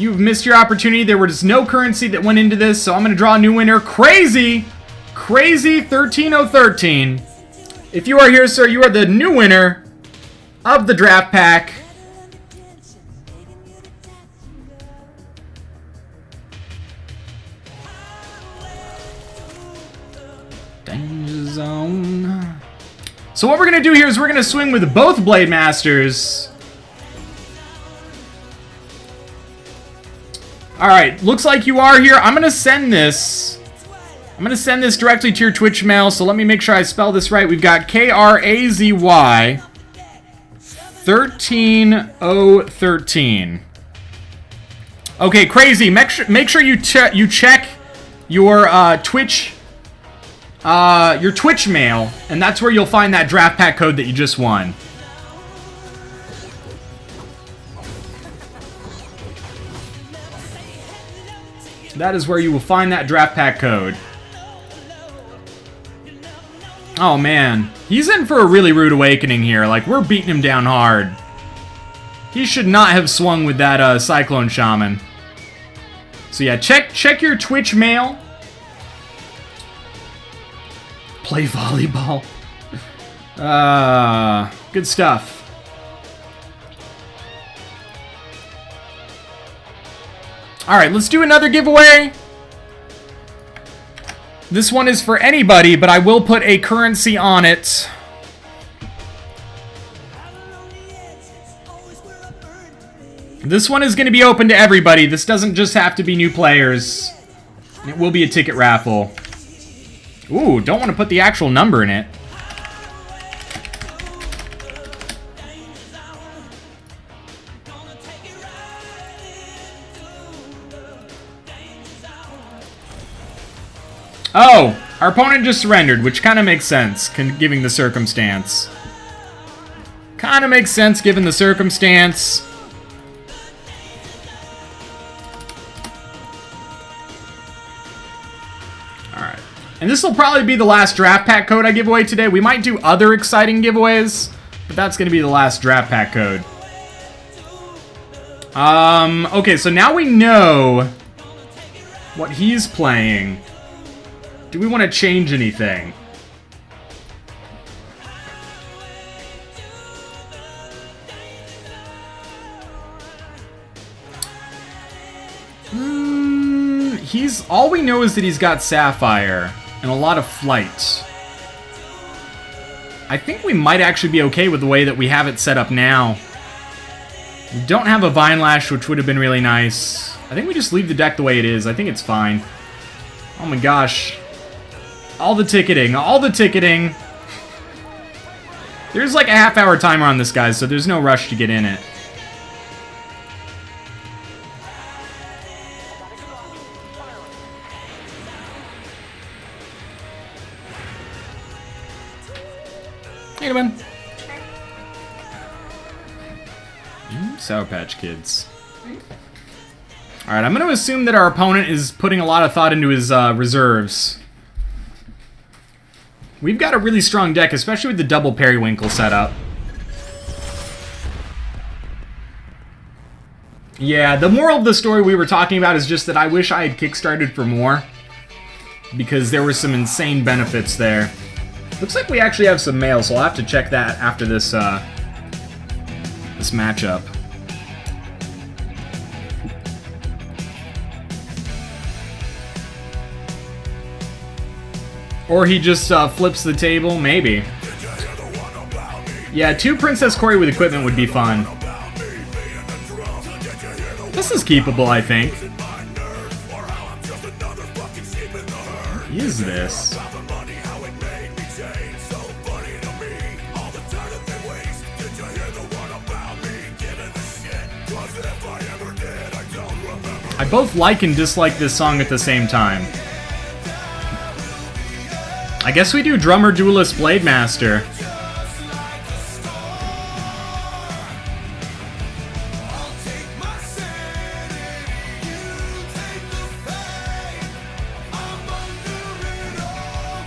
You've missed your opportunity. There was no currency that went into this, so I'm going to draw a new winner. Crazy! Crazy 13013. If you are here, sir, you are the new winner of the draft pack. Danger Zone. So what we're going to do here is we're going to swing with both Blade Masters. Alright, looks like you are here. I'm going to send this. I'm going to send this directly to your Twitch mail, so let me make sure I spell this right. We've got KRAZY 13013. Okay, crazy. Make sure you check your Twitch mail, and that's where you'll find that draft pack code that you just won. That is where you will find that draft pack code. Oh man, he's in for a really rude awakening here. Like, we're beating him down hard. He should not have swung with that Cyclone Shaman. So yeah, check your Twitch mail. Play volleyball. Good stuff. Alright, let's do another giveaway. This one is for anybody, but I will put a currency on it. This one is going to be open to everybody. This doesn't just have to be new players. It will be a ticket raffle. Ooh, don't want to put the actual number in it. Oh, our opponent just surrendered, which kind of makes sense, given the circumstance. Kind of makes sense, given the circumstance. Alright. And this will probably be the last draft pack code I give away today. We might do other exciting giveaways, but that's going to be the last draft pack code. Okay, so now we know what he's playing. Do we want to change anything? All we know is that he's got Sapphire and a lot of flight. I think we might actually be okay with the way that we have it set up now. We don't have a Vine Lash, which would have been really nice. I think we just leave the deck the way it is. I think it's fine. Oh my gosh. All the ticketing. All the ticketing. There's like a half-hour timer on this, guys, so there's no rush to get in it. Hey, come in. Sour Patch Kids. Alright, I'm going to assume that our opponent is putting a lot of thought into his reserves. We've got a really strong deck, especially with the double Periwinkle setup. Yeah, the moral of the story we were talking about is just that I wish I had kickstarted for more, because there were some insane benefits there. Looks like we actually have some mail, so I'll have to check that after this this matchup. Or he just flips the table, maybe. Yeah, 2 Princess Corey with equipment would be fun. This is keepable, I think. What is this? I both like and dislike this song at the same time. I guess we do Drummer Duelist Blade Master.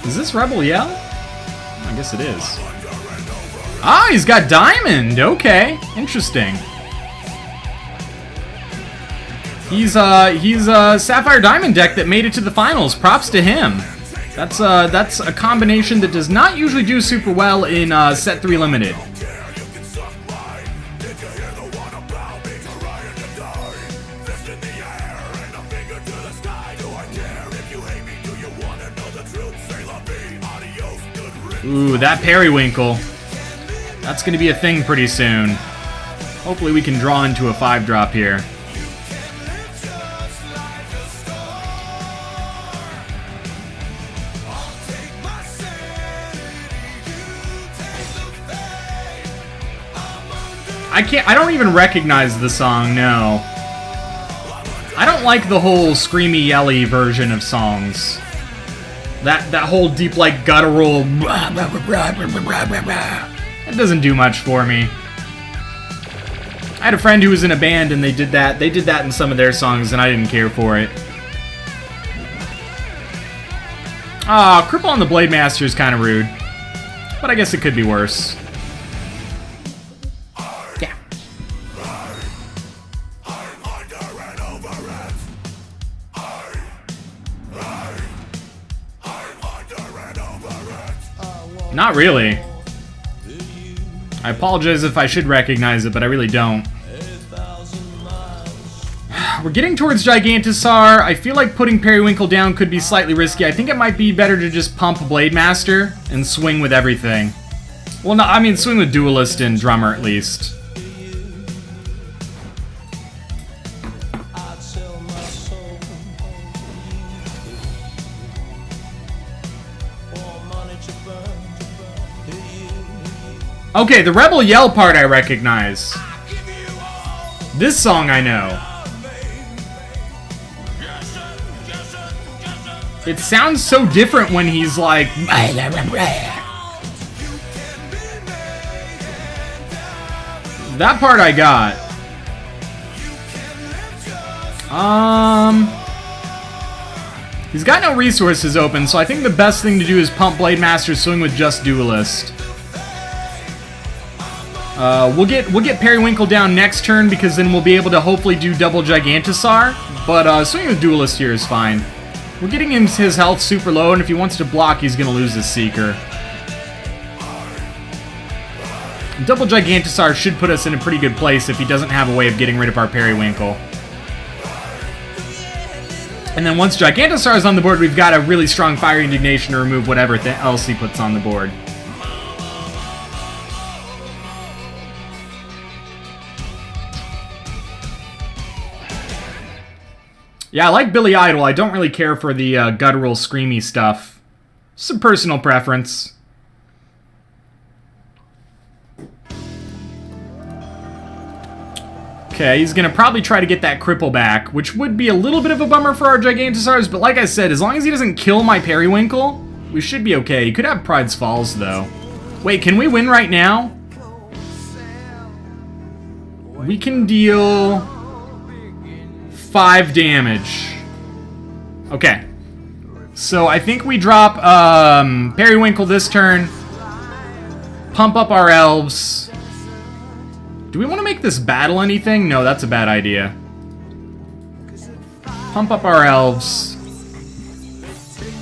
Is this Rebel Yell? I guess it is. Ah, he's got Diamond! Okay, interesting. He's a Sapphire Diamond deck that made it to the finals. Props to him. That's a combination that does not usually do super well in Set 3 Limited. Ooh, that Periwinkle. That's going to be a thing pretty soon. Hopefully we can draw into a 5-drop here. I don't even recognize the song, no. I don't like the whole screamy, yelly version of songs. That whole deep, like, guttural... That doesn't do much for me. I had a friend who was in a band and they did that in some of their songs and I didn't care for it. Ah, Cripple on the Blade Master is kind of rude. But I guess it could be worse. Yeah. Not really. I apologize if I should recognize it, but I really don't. We're getting towards Gigantosaur. I feel like putting Periwinkle down could be slightly risky. I think it might be better to just pump Blade Master and swing with everything. Well, no, I mean swing with Duelist and Drummer at least. Okay, the Rebel Yell part I recognize. This song I know. It sounds so different when he's like... That part I got. He's got no resources open, so I think the best thing to do is pump Blade Master, swing with just Duelist. We'll get Periwinkle down next turn because then we'll be able to hopefully do double Gigantosaur. But swinging with Duelist here is fine. We're getting him his health super low, and if he wants to block, he's gonna lose his Seeker. Double Gigantosaur should put us in a pretty good place if he doesn't have a way of getting rid of our Periwinkle. And then once Gigantosaur is on the board, we've got a really strong Fire Indignation to remove whatever else he puts on the board. Yeah, I like Billy Idol. I don't really care for the guttural, screamy stuff. Some personal preference. Okay, he's going to probably try to get that Cripple back, which would be a little bit of a bummer for our Gigantosaurs, but like I said, as long as he doesn't kill my Periwinkle, we should be okay. He could have Pride's Falls, though. Wait, can we win right now? We can deal 5 damage. Okay. So I think we drop Periwinkle this turn. Pump up our elves. Do we want to make this battle anything? No, that's a bad idea. Pump up our elves.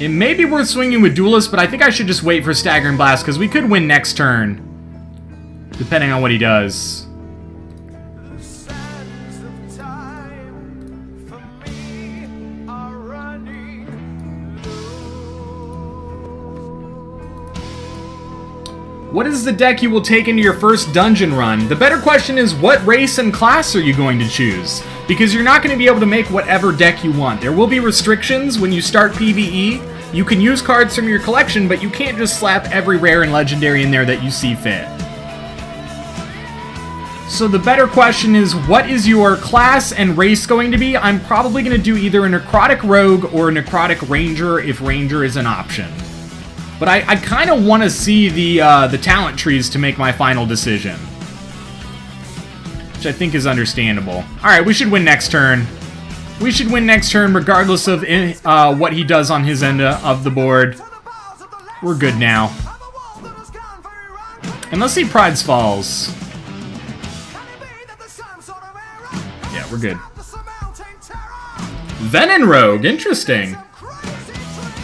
It may be worth swinging with Duelist, but I think I should just wait for Staggering Blast, because we could win next turn. Depending on what he does. What is the deck you will take into your first dungeon run? The better question is, what race and class are you going to choose? Because you're not going to be able to make whatever deck you want. There will be restrictions when you start PvE. You can use cards from your collection, but you can't just slap every rare and legendary in there that you see fit. So the better question is, what is your class and race going to be? I'm probably going to do either a Necrotic Rogue or a Necrotic Ranger if Ranger is an option. But I kind of want to see the talent trees to make my final decision. Which I think is understandable. Alright, we should win next turn. We should win next turn regardless of what he does on his end of the board. We're good now. And let's see Pride's Falls. Yeah, we're good. Venom Rogue, interesting.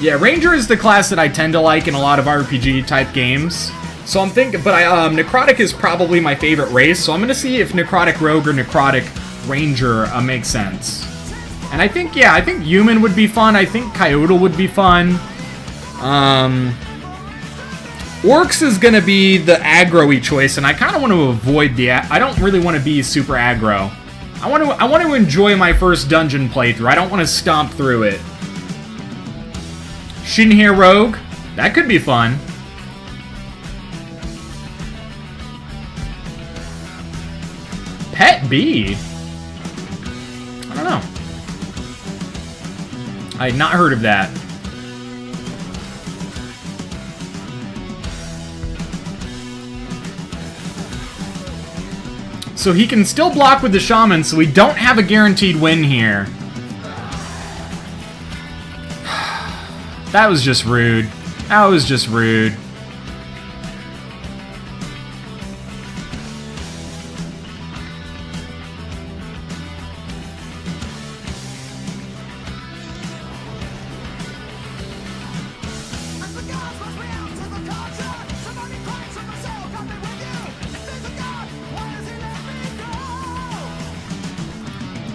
Yeah, Ranger is the class that I tend to like in a lot of RPG type games. So I'm thinking, but Necrotic is probably my favorite race, so I'm gonna see if Necrotic Rogue or Necrotic Ranger makes sense. And I think, yeah, I think Human would be fun. I think Coyote would be fun. Orcs is gonna be the aggro-y choice, and I kind of want to avoid the. I don't really want to be super aggro. I want to enjoy my first dungeon playthrough. I don't want to stomp through it. Shinhair Rogue, that could be fun. Pet Bee? I don't know. I had not heard of that. So he can still block with the Shaman, so we don't have a guaranteed win here. That was just rude. That was just rude.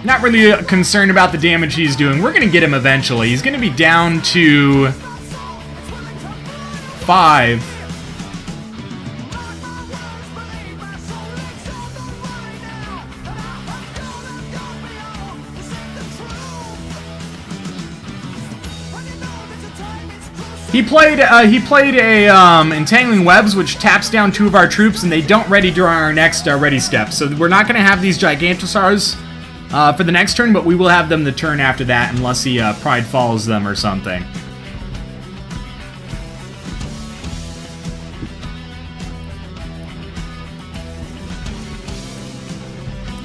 Not really concerned about the damage he's doing. We're going to get him eventually. He's going to be down to 5. He played a Entangling Webs, which taps down 2 of our troops, and they don't ready during our next ready step. So we're not going to have these Gigantosaurs for the next turn, but we will have them the turn after that unless he Pride Falls them or something.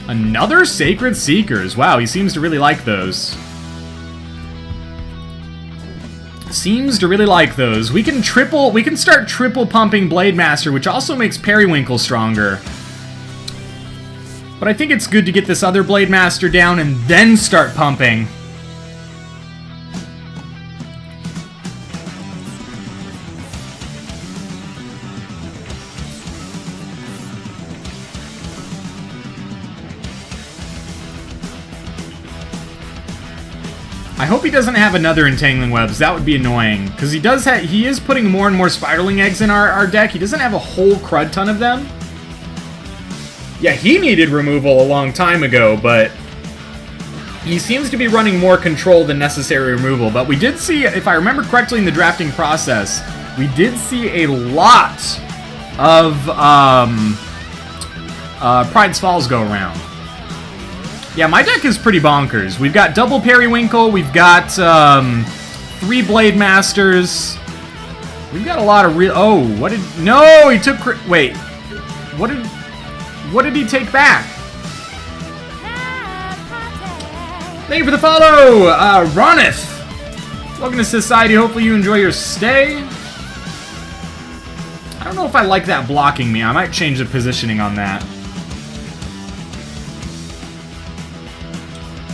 Another Sacred Seekers. Wow, he seems to really like those. Seems to really like those. We can start triple pumping Blade Master, which also makes Periwinkle stronger. But I think it's good to get this other Blade Master down and then start pumping. I hope he doesn't have another Entangling Webs. That would be annoying, because he is putting more and more Spiraling Eggs in our deck. He doesn't have a whole crud ton of them. Yeah, he needed removal a long time ago, but he seems to be running more control than necessary removal. But we did see, if I remember correctly in the drafting process, we did see a lot of Pride's Falls go around. Yeah, my deck is pretty bonkers. We've got double Periwinkle, we've got 3 Blade Masters. We've got a lot of real... Oh, what did... No, he took... Wait. What did he take back? Thank you for the follow, Ronith. Welcome to Society. Hopefully you enjoy your stay. I don't know if I like that blocking me. I might change the positioning on that.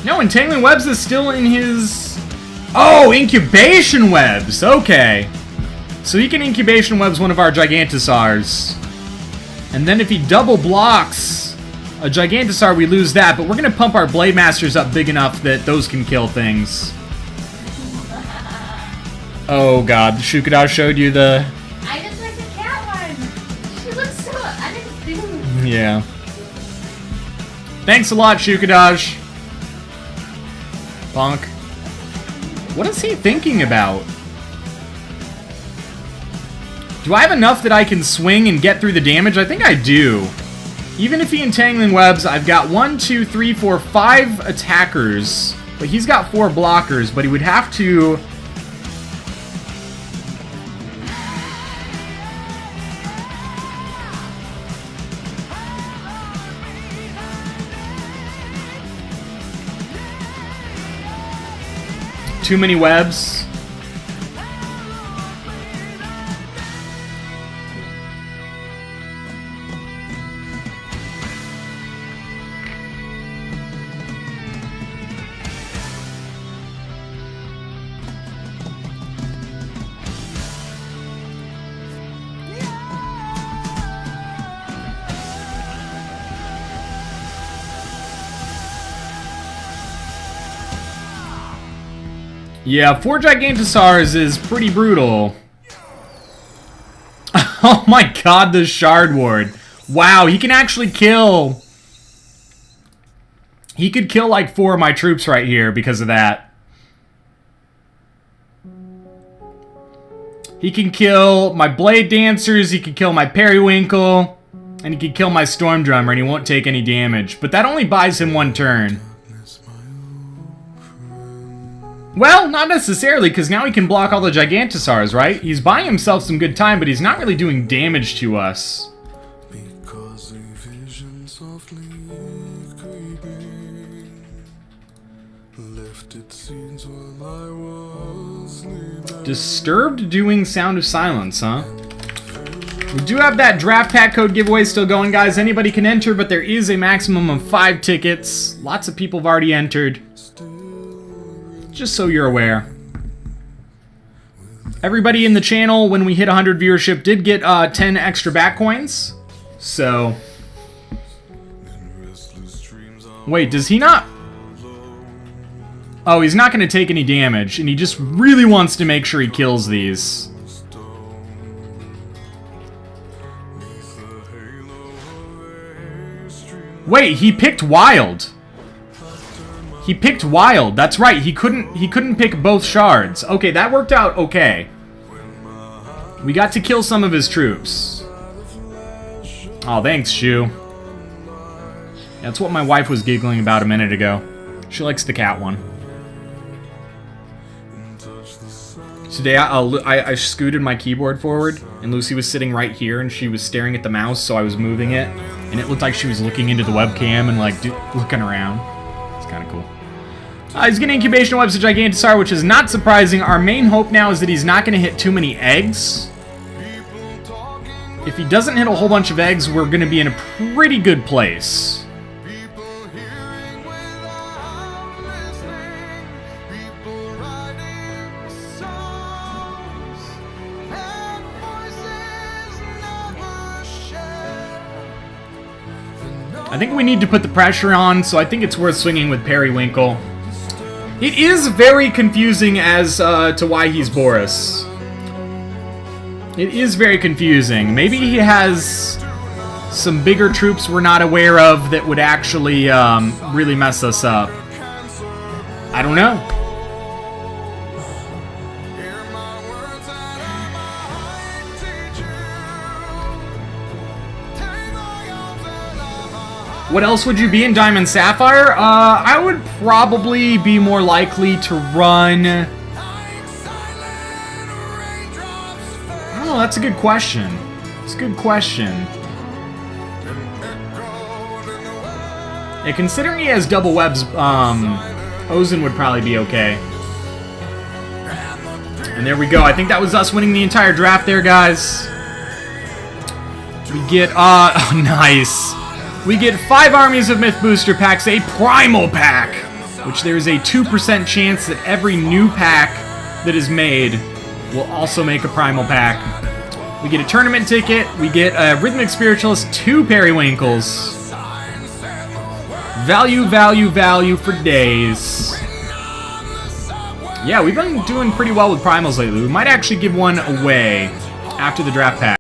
No, Entangling Webs is still in his... Oh, Incubation Webs. Okay. So he can Incubation Webs one of our Gigantosaurs. And then if he double blocks a Gigantosaur, we lose that. But we're going to pump our Blade Masters up big enough that those can kill things. Oh god, Shukadao showed you the... I just like the cat one. She looks so... I didn't do... Yeah. Thanks a lot, Shukadaj. Bonk. What is he thinking about? Do I have enough that I can swing and get through the damage? I think I do. Even if he Entangling Webs, I've got 1, 2, 3, 4, 5 attackers. But he's got 4 blockers, but he would have to... Too many webs. Yeah, 4 Gigantosaurs is pretty brutal. Oh my god, the Shard Ward. Wow, he can actually kill... He could kill like 4 of my troops right here because of that. He can kill my Blade Dancers, he could kill my Periwinkle, and he could kill my Storm Drummer, and he won't take any damage. But that only buys him 1 turn. Well, not necessarily, because now he can block all the Gigantosaurs, right? He's buying himself some good time, but he's not really doing damage to us. Disturbed doing Sound of Silence, huh? We do have that draft pack code giveaway still going, guys. Anybody can enter, but there is a maximum of 5 tickets. Lots of people have already entered. Just so you're aware. Everybody in the channel, when we hit 100 viewership, did get 10 extra back coins. So... Wait, does he not... Oh, he's not going to take any damage, and he just really wants to make sure he kills these. Wait, he picked Wild. He picked Wild. That's right. He couldn't pick both shards. Okay, that worked out okay. We got to kill some of his troops. Oh, thanks, Shu. That's what my wife was giggling about a minute ago. She likes the cat one. Today, I scooted my keyboard forward, and Lucy was sitting right here, and she was staring at the mouse, so I was moving it, and it looked like she was looking into the webcam and, like, looking around. It's kind of cool. He's getting Incubation Webs to Gigantosaur, which is not surprising. Our main hope now is that he's not going to hit too many eggs. If he doesn't hit a whole bunch of eggs, we're going to be in a pretty good place. I think we need to put the pressure on, so I think it's worth swinging with Periwinkle. It is very confusing as to why he's Boris. It is very confusing. Maybe he has some bigger troops we're not aware of that would actually really mess us up. I don't know. What else would you be in Diamond Sapphire? I would probably be more likely to run... I don't know, that's a good question. It's a good question. Yeah, considering he has double webs, Ozen would probably be okay. And there we go. I think that was us winning the entire draft there, guys. We get, oh, nice. We get 5 armies of Myth Booster Packs, a Primal Pack, which there is a 2% chance that every new pack that is made will also make a Primal Pack. We get a tournament ticket, we get a Rhythmic Spiritualist, 2 Periwinkles. Value, value, value for days. Yeah, we've been doing pretty well with Primals lately. We might actually give one away after the draft pack.